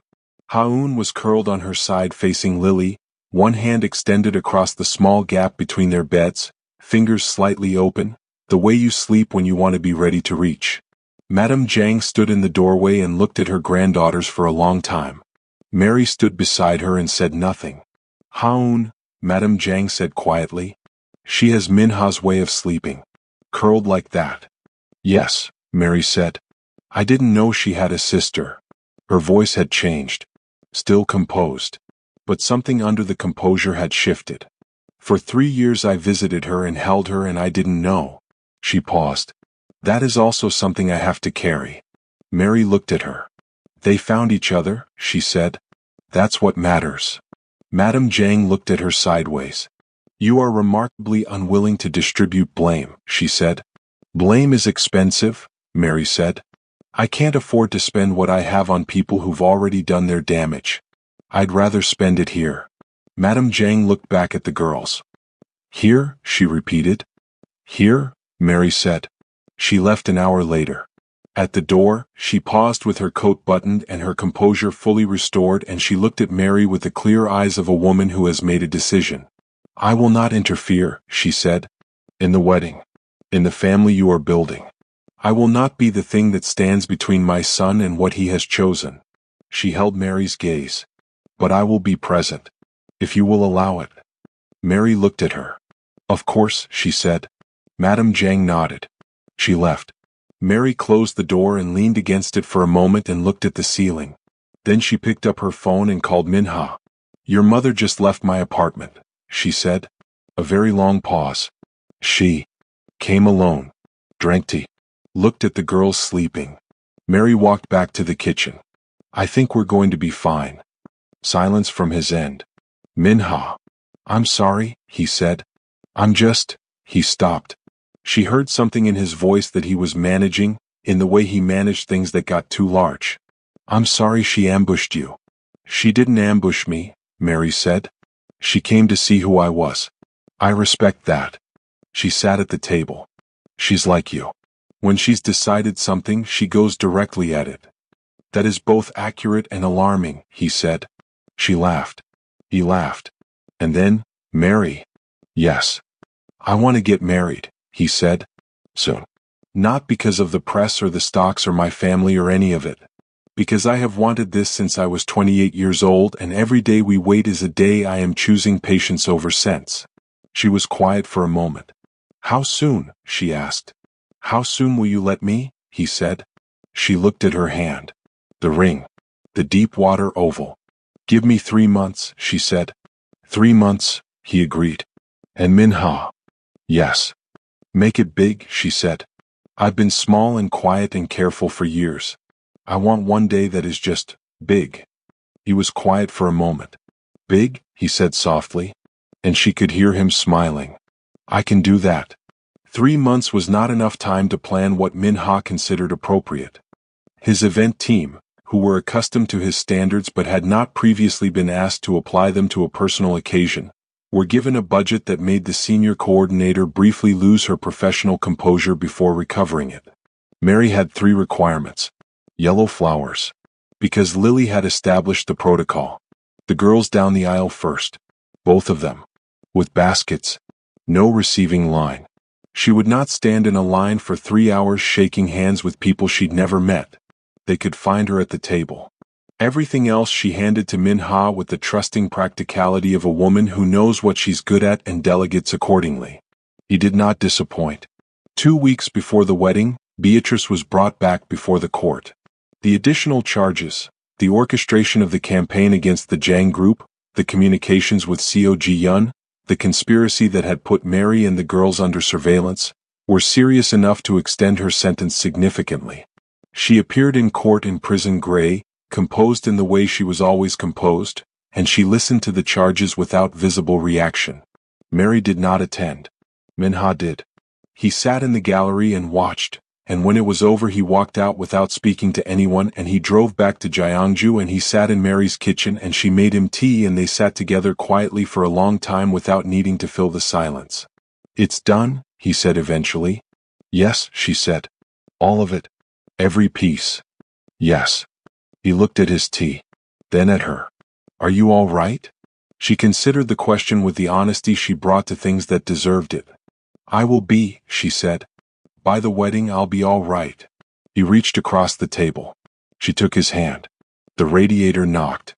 Haoun was curled on her side facing Lily, one hand extended across the small gap between their beds, fingers slightly open, the way you sleep when you want to be ready to reach. Madame Zhang stood in the doorway and looked at her granddaughters for a long time. Mary stood beside her and said nothing. Haoun, Madame Zhang said quietly. She has Minha's way of sleeping. Curled like that. Yes, Mary said. I didn't know she had a sister. Her voice had changed. Still composed. But something under the composure had shifted. For 3 years I visited her and held her and I didn't know. She paused. That is also something I have to carry. Mary looked at her. They found each other, she said. That's what matters. Madame Zhang looked at her sideways. You are remarkably unwilling to distribute blame, she said. Blame is expensive, Mary said. I can't afford to spend what I have on people who've already done their damage. I'd rather spend it here. Madame Zhang looked back at the girls. Here, she repeated. Here, Mary said. She left an hour later. At the door, she paused with her coat buttoned and her composure fully restored, and she looked at Mary with the clear eyes of a woman who has made a decision. I will not interfere, she said. In the wedding. In the family you are building. I will not be the thing that stands between my son and what he has chosen. She held Mary's gaze. But I will be present. If you will allow it. Mary looked at her. Of course, she said. Madame Zhang nodded. She left. Mary closed the door and leaned against it for a moment and looked at the ceiling. Then she picked up her phone and called Minha. "Your mother just left my apartment," she said. A very long pause. She came alone, drank tea, looked at the girls sleeping. Mary walked back to the kitchen. "I think we're going to be fine." Silence from his end. "Minha." "I'm sorry," he said. He stopped. She heard something in his voice that he was managing, in the way he managed things that got too large. "I'm sorry she ambushed you." "She didn't ambush me," Mary said. "She came to see who I was. I respect that." She sat at the table. "She's like you. When she's decided something, she goes directly at it." "That is both accurate and alarming," he said. She laughed. He laughed. And then, "Mary." "Yes. I want to get married," he said. "Soon. Not because of the press or the stocks or my family or any of it. Because I have wanted this since I was 28 years old, and every day we wait is a day I am choosing patience over sense." She was quiet for a moment. "How soon?" she asked. "How soon will you let me?" he said. She looked at her hand. The ring. The deep water oval. "Give me 3 months," she said. 3 months, he agreed. "And Minha." "Yes." "Make it big," she said. "I've been small and quiet and careful for years. I want one day that is just big." He was quiet for a moment. "Big?" he said softly. And she could hear him smiling. "I can do that." 3 months was not enough time to plan what Minha considered appropriate. His event team, who were accustomed to his standards but had not previously been asked to apply them to a personal occasion, were given a budget that made the senior coordinator briefly lose her professional composure before recovering it. Mary had 3 requirements. Yellow flowers. Because Lily had established the protocol. The girls down the aisle first. Both of them. With baskets. No receiving line. She would not stand in a line for 3 hours shaking hands with people she'd never met. They could find her at the table. Everything else she handed to Minha with the trusting practicality of a woman who knows what she's good at and delegates accordingly. He did not disappoint. 2 weeks before the wedding, Beatrice was brought back before the court. The additional charges, the orchestration of the campaign against the Jang group, the communications with Seo Ji-yun, the conspiracy that had put Mary and the girls under surveillance, were serious enough to extend her sentence significantly. She appeared in court in prison gray, composed in the way she was always composed, and she listened to the charges without visible reaction. Mary did not attend. Minha did. He sat in the gallery and watched, and when it was over he walked out without speaking to anyone, and he drove back to Gyeongju, and he sat in Mary's kitchen and she made him tea, and they sat together quietly for a long time without needing to fill the silence. "It's done," he said eventually. "Yes," she said. "All of it. Every piece." "Yes." He looked at his tea. Then at her. "Are you all right?" She considered the question with the honesty she brought to things that deserved it. "I will be," she said. "By the wedding I'll be all right." He reached across the table. She took his hand. The radiator knocked.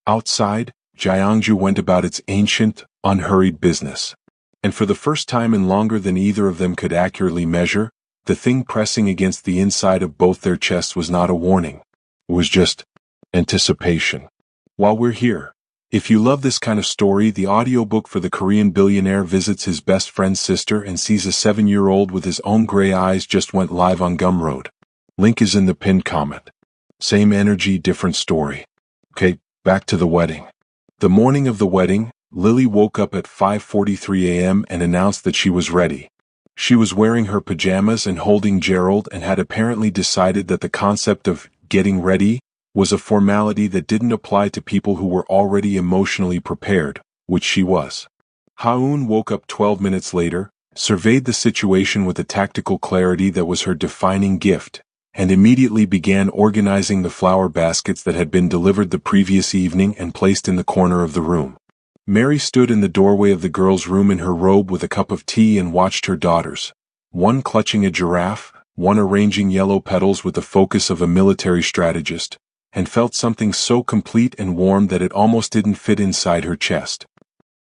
Outside, Gyeongju went about its ancient, unhurried business. And for the first time in longer than either of them could accurately measure, the thing pressing against the inside of both their chests was not a warning. It was just anticipation. While we're here, if you love this kind of story, the audiobook for the Korean billionaire visits his best friend's sister and sees a 7-year-old with his own gray eyes just went live on Gumroad. Link is in the pinned comment. Same energy, different story. Okay, back to the wedding. The morning of the wedding, Lily woke up at 5:43 a.m. and announced that she was ready. She was wearing her pajamas and holding Gerald, and had apparently decided that the concept of getting ready was a formality that didn't apply to people who were already emotionally prepared, which she was. Ha-eun woke up 12 minutes later, surveyed the situation with a tactical clarity that was her defining gift, and immediately began organizing the flower baskets that had been delivered the previous evening and placed in the corner of the room. Mary stood in the doorway of the girls' room in her robe with a cup of tea and watched her daughters, one clutching a giraffe, one arranging yellow petals with the focus of a military strategist, and felt something so complete and warm that it almost didn't fit inside her chest.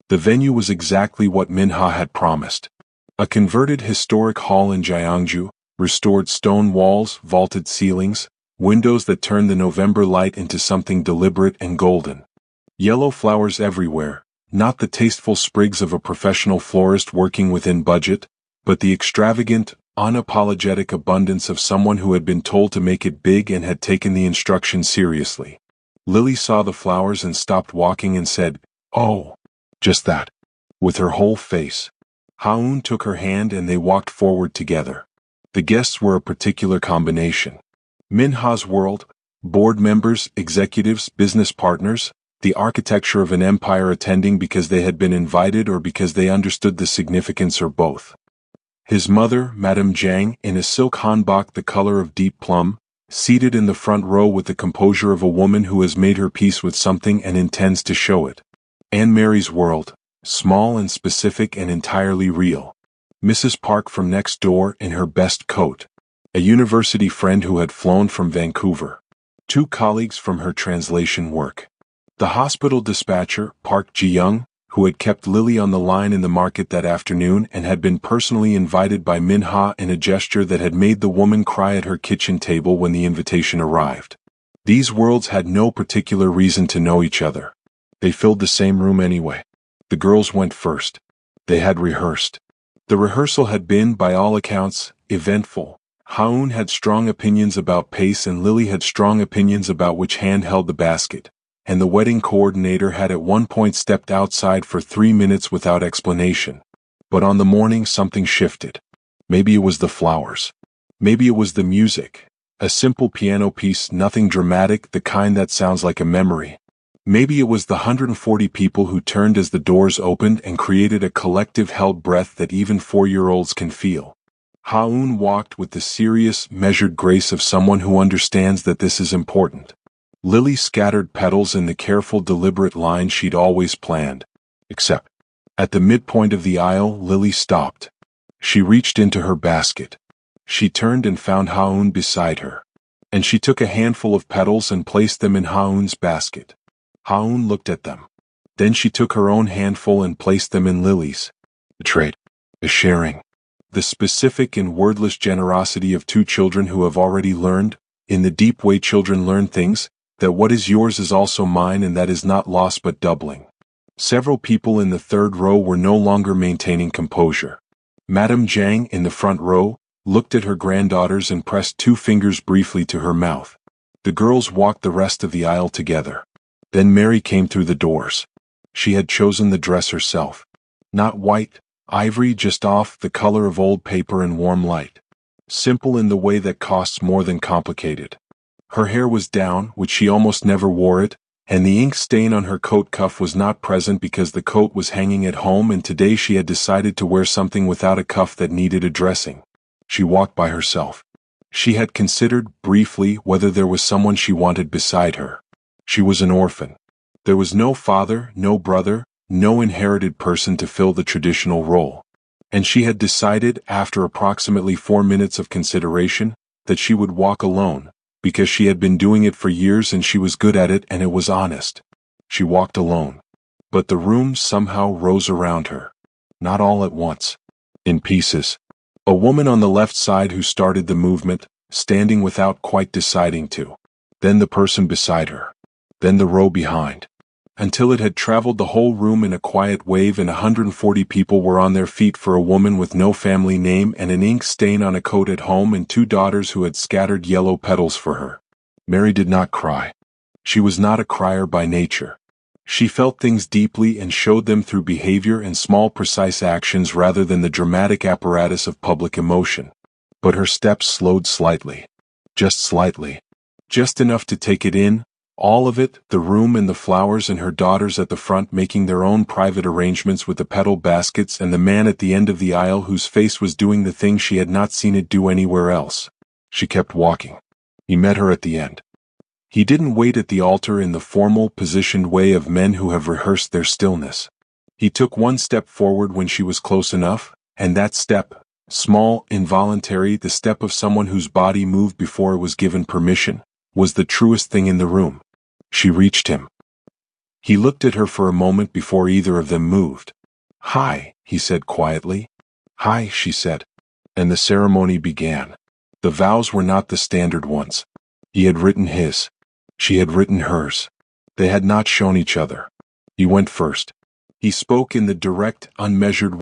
The venue was exactly what Minha had promised. A converted historic hall in Gyeongju, restored stone walls, vaulted ceilings, windows that turned the November light into something deliberate and golden. Yellow flowers everywhere, not the tasteful sprigs of a professional florist working within budget, but the extravagant, unapologetic abundance of someone who had been told to make it big and had taken the instructions seriously. Lily saw the flowers and stopped walking and said, "Oh." Just that. With her whole face. Ha-eun took her hand and they walked forward together. The guests were a particular combination. Min-ha's world, board members, executives, business partners, the architecture of an empire attending because they had been invited or because they understood the significance or both. His mother, Madame Jiang, in a silk hanbok the color of deep plum, seated in the front row with the composure of a woman who has made her peace with something and intends to show it. Anne Mary's world, small and specific and entirely real. Mrs. Park from next door in her best coat. A university friend who had flown from Vancouver. 2 colleagues from her translation work. The hospital dispatcher, Park Ji-young, who had kept Lily on the line in the market that afternoon and had been personally invited by Min-ha in a gesture that had made the woman cry at her kitchen table when the invitation arrived. These worlds had no particular reason to know each other. They filled the same room anyway. The girls went first. They had rehearsed. The rehearsal had been, by all accounts, eventful. Ha-eun had strong opinions about pace and Lily had strong opinions about which hand held the basket. And the wedding coordinator had at one point stepped outside for 3 minutes without explanation. But on the morning something shifted. Maybe it was the flowers. Maybe it was the music. A simple piano piece, nothing dramatic, the kind that sounds like a memory. Maybe it was the 140 people who turned as the doors opened and created a collective held breath that even 4-year-olds can feel. Ha-eun walked with the serious, measured grace of someone who understands that this is important. Lily scattered petals in the careful, deliberate line she'd always planned. Except, at the midpoint of the aisle, Lily stopped. She reached into her basket. She turned and found Ha-eun beside her. And she took a handful of petals and placed them in Ha-eun's basket. Ha-eun looked at them. Then she took her own handful and placed them in Lily's. The trade. The sharing. The specific and wordless generosity of 2 children who have already learned, in the deep way children learn things, that what is yours is also mine and that is not lost but doubling. Several people in the 3rd row were no longer maintaining composure. Madame Jiang, in the front row, looked at her granddaughters and pressed 2 fingers briefly to her mouth. The girls walked the rest of the aisle together. Then Mary came through the doors. She had chosen the dress herself. Not white, ivory, just off the color of old paper and warm light. Simple in the way that costs more than complicated. Her hair was down, which she almost never wore it, and the ink stain on her coat cuff was not present because the coat was hanging at home and today she had decided to wear something without a cuff that needed addressing. She walked by herself. She had considered, briefly, whether there was someone she wanted beside her. She was an orphan. There was no father, no brother, no inherited person to fill the traditional role. And she had decided, after approximately 4 minutes of consideration, that she would walk alone, because she had been doing it for years and she was good at it and it was honest. She walked alone. But the room somehow rose around her. Not all at once. In pieces. A woman on the left side who started the movement, standing without quite deciding to. Then the person beside her. Then the row behind. Until it had traveled the whole room in a quiet wave and 140 people were on their feet for a woman with no family name and an ink stain on a coat at home and 2 daughters who had scattered yellow petals for her. Mary did not cry. She was not a crier by nature. She felt things deeply and showed them through behavior and small precise actions rather than the dramatic apparatus of public emotion. But her steps slowed slightly. Just slightly. Just enough to take it in. All of it, the room and the flowers and her daughters at the front making their own private arrangements with the petal baskets and the man at the end of the aisle whose face was doing the thing she had not seen it do anywhere else. She kept walking. He met her at the end. He didn't wait at the altar in the formal, positioned way of men who have rehearsed their stillness. He took 1 step forward when she was close enough, and that step, small, involuntary, the step of someone whose body moved before it was given permission, was the truest thing in the room. She reached him. He looked at her for a moment before either of them moved. "Hi," he said quietly. "Hi," she said. And the ceremony began. The vows were not the standard ones. He had written his. She had written hers. They had not shown each other. He went first. He spoke in the direct, unmeasured way.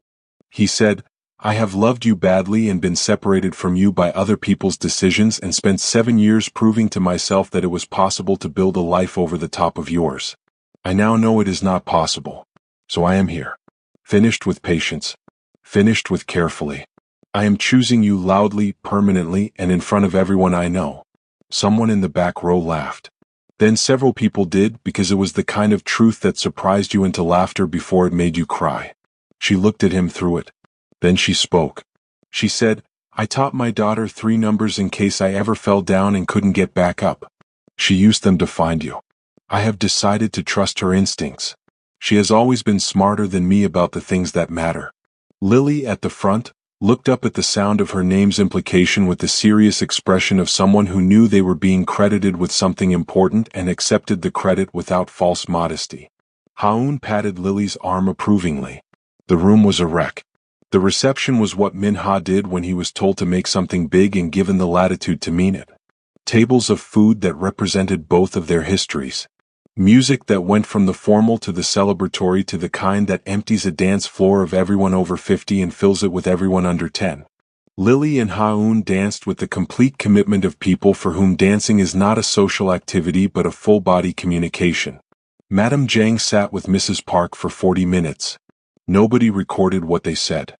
He said, I have loved you badly and been separated from you by other people's decisions and spent 7 years proving to myself that it was possible to build a life over the top of yours. I now know it is not possible. So I am here. Finished with patience. Finished with carefully. I am choosing you loudly, permanently, and in front of everyone I know. Someone in the back row laughed. Then several people did because it was the kind of truth that surprised you into laughter before it made you cry. She looked at him through it. Then she spoke. She said, I taught my daughter 3 numbers in case I ever fell down and couldn't get back up. She used them to find you. I have decided to trust her instincts. She has always been smarter than me about the things that matter. Lily, at the front, looked up at the sound of her name's implication with the serious expression of someone who knew they were being credited with something important and accepted the credit without false modesty. Haoun patted Lily's arm approvingly. The room was a wreck. The reception was what Min-ha did when he was told to make something big and given the latitude to mean it. Tables of food that represented both of their histories. Music that went from the formal to the celebratory to the kind that empties a dance floor of everyone over 50 and fills it with everyone under 10. Lily and Haoun danced with the complete commitment of people for whom dancing is not a social activity but a full-body communication. Madame Zhang sat with Mrs. Park for 40 minutes. Nobody recorded what they said.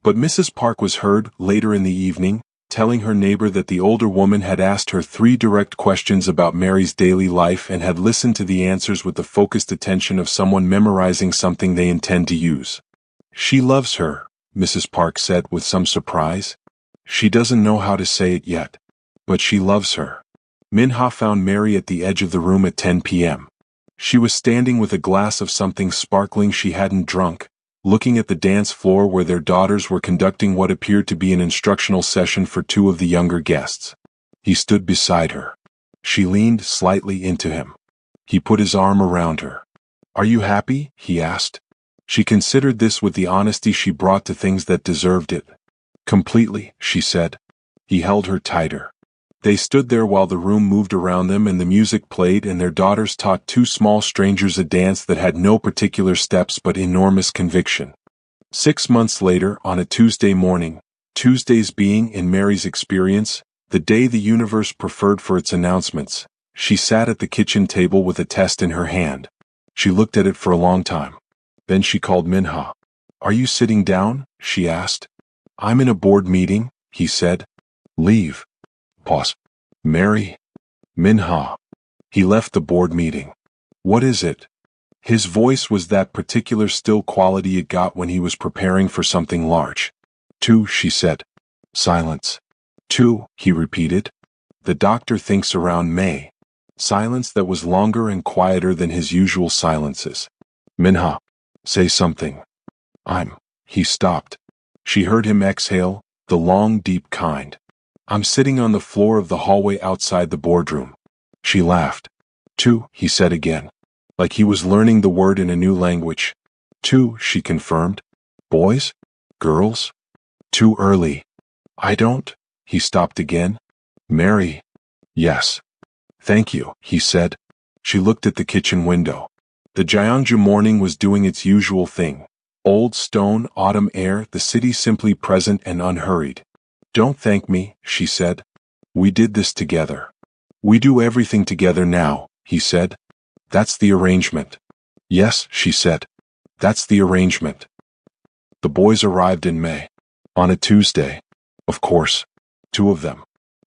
But Mrs. Park was heard, later in the evening, telling her neighbor that the older woman had asked her 3 direct questions about Mary's daily life and had listened to the answers with the focused attention of someone memorizing something they intend to use. She loves her, Mrs. Park said with some surprise. She doesn't know how to say it yet. But she loves her. Min-ha found Mary at the edge of the room at 10 p.m. She was standing with a glass of something sparkling she hadn't drunk, looking at the dance floor where their daughters were conducting what appeared to be an instructional session for 2 of the younger guests. He stood beside her. She leaned slightly into him. He put his arm around her. Are you happy? He asked. She considered this with the honesty she brought to things that deserved it. Completely, she said. He held her tighter. They stood there while the room moved around them and the music played and their daughters taught 2 small strangers a dance that had no particular steps but enormous conviction. 6 months later, on a Tuesday morning, Tuesdays being, in Mary's experience, the day the universe preferred for its announcements, she sat at the kitchen table with a test in her hand. She looked at it for a long time. Then she called Min-ha. Are you sitting down? She asked. I'm in a board meeting, he said. Leave. Pause. Mary. Min-ha. He left the board meeting. What is it? His voice was that particular still quality it got when he was preparing for something large. 2, she said. Silence. 2, he repeated. The doctor thinks around May. Silence that was longer and quieter than his usual silences. Min-ha. Say something. He stopped. She heard him exhale, the long, deep kind. I'm sitting on the floor of the hallway outside the boardroom. She laughed. 2, he said again. Like he was learning the word in a new language. 2, she confirmed. Boys? Girls? Too early. I don't. He stopped again. Mary. Yes. Thank you, he said. She looked at the kitchen window. The Gyeongju morning was doing its usual thing. Old stone, autumn air, the city simply present and unhurried. Don't thank me, she said. We did this together. We do everything together now, he said. That's the arrangement. Yes, she said. That's the arrangement. The boys arrived in May. On a Tuesday. Of course. 2 of them.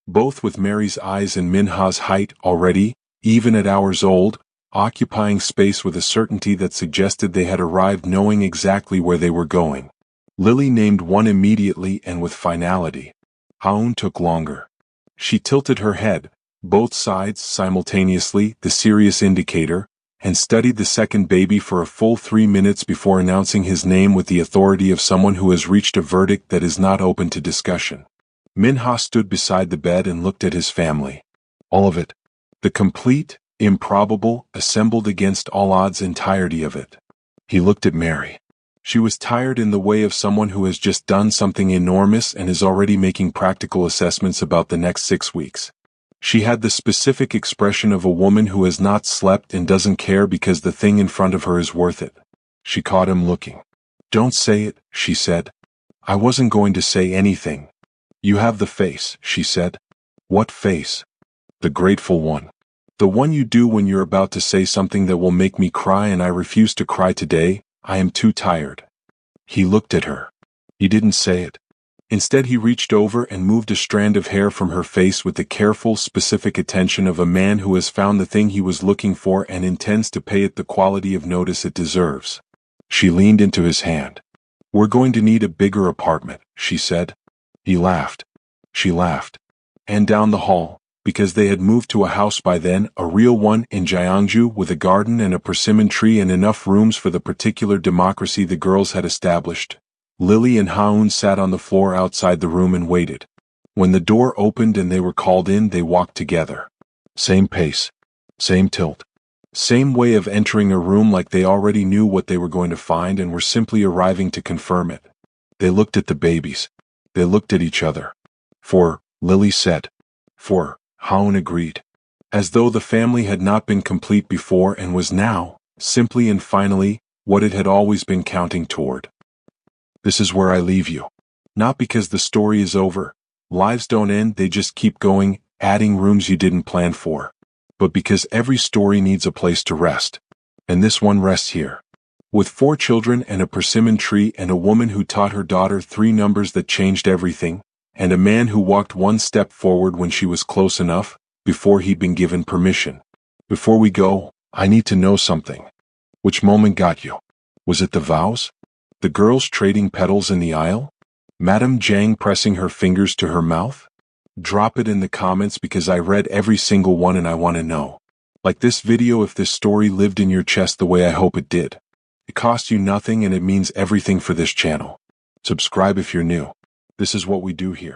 Both with Mary's eyes and Min-ha's height already, even at hours old, occupying space with a certainty that suggested they had arrived knowing exactly where they were going. Lily named one immediately and with finality. Haoun took longer. She tilted her head, both sides simultaneously, the serious indicator, and studied the second baby for a full 3 minutes before announcing his name with the authority of someone who has reached a verdict that is not open to discussion. Min-ha stood beside the bed and looked at his family. All of it. The complete, improbable, assembled against all odds entirety of it. He looked at Mary. She was tired in the way of someone who has just done something enormous and is already making practical assessments about the next 6 weeks. She had the specific expression of a woman who has not slept and doesn't care because the thing in front of her is worth it. She caught him looking. "Don't say it," she said. "I wasn't going to say anything." "You have the face," she said. "What face?" "The grateful one. The one you do when you're about to say something that will make me cry, and I refuse to cry today. I am too tired." He looked at her. He didn't say it. Instead, he reached over and moved a strand of hair from her face with the careful, specific attention of a man who has found the thing he was looking for and intends to pay it the quality of notice it deserves. She leaned into his hand. "We're going to need a bigger apartment," she said. He laughed. She laughed. And down the hall, because they had moved to a house by then, a real one in Gyeongju with a garden and a persimmon tree and enough rooms for the particular democracy the girls had established. Lily and Haun sat on the floor outside the room and waited. When the door opened and they were called in, they walked together. Same pace. Same tilt. Same way of entering a room, like they already knew what they were going to find and were simply arriving to confirm it. They looked at the babies. They looked at each other. "For," Lily said. "For," Haun agreed. As though the family had not been complete before and was now, simply and finally, what it had always been counting toward. "This is where I leave you. Not because the story is over. Lives don't end, they just keep going, adding rooms you didn't plan for. But because every story needs a place to rest. And this one rests here. With 4 children and a persimmon tree and a woman who taught her daughter 3 numbers that changed everything, and a man who walked 1 step forward when she was close enough, before he'd been given permission. Before we go, I need to know something. Which moment got you? Was it the vows? The girls trading petals in the aisle? Madame Jiang pressing her fingers to her mouth? Drop it in the comments because I read every single one and I want to know. Like this video if this story lived in your chest the way I hope it did. It costs you nothing and it means everything for this channel. Subscribe if you're new. This is what we do here.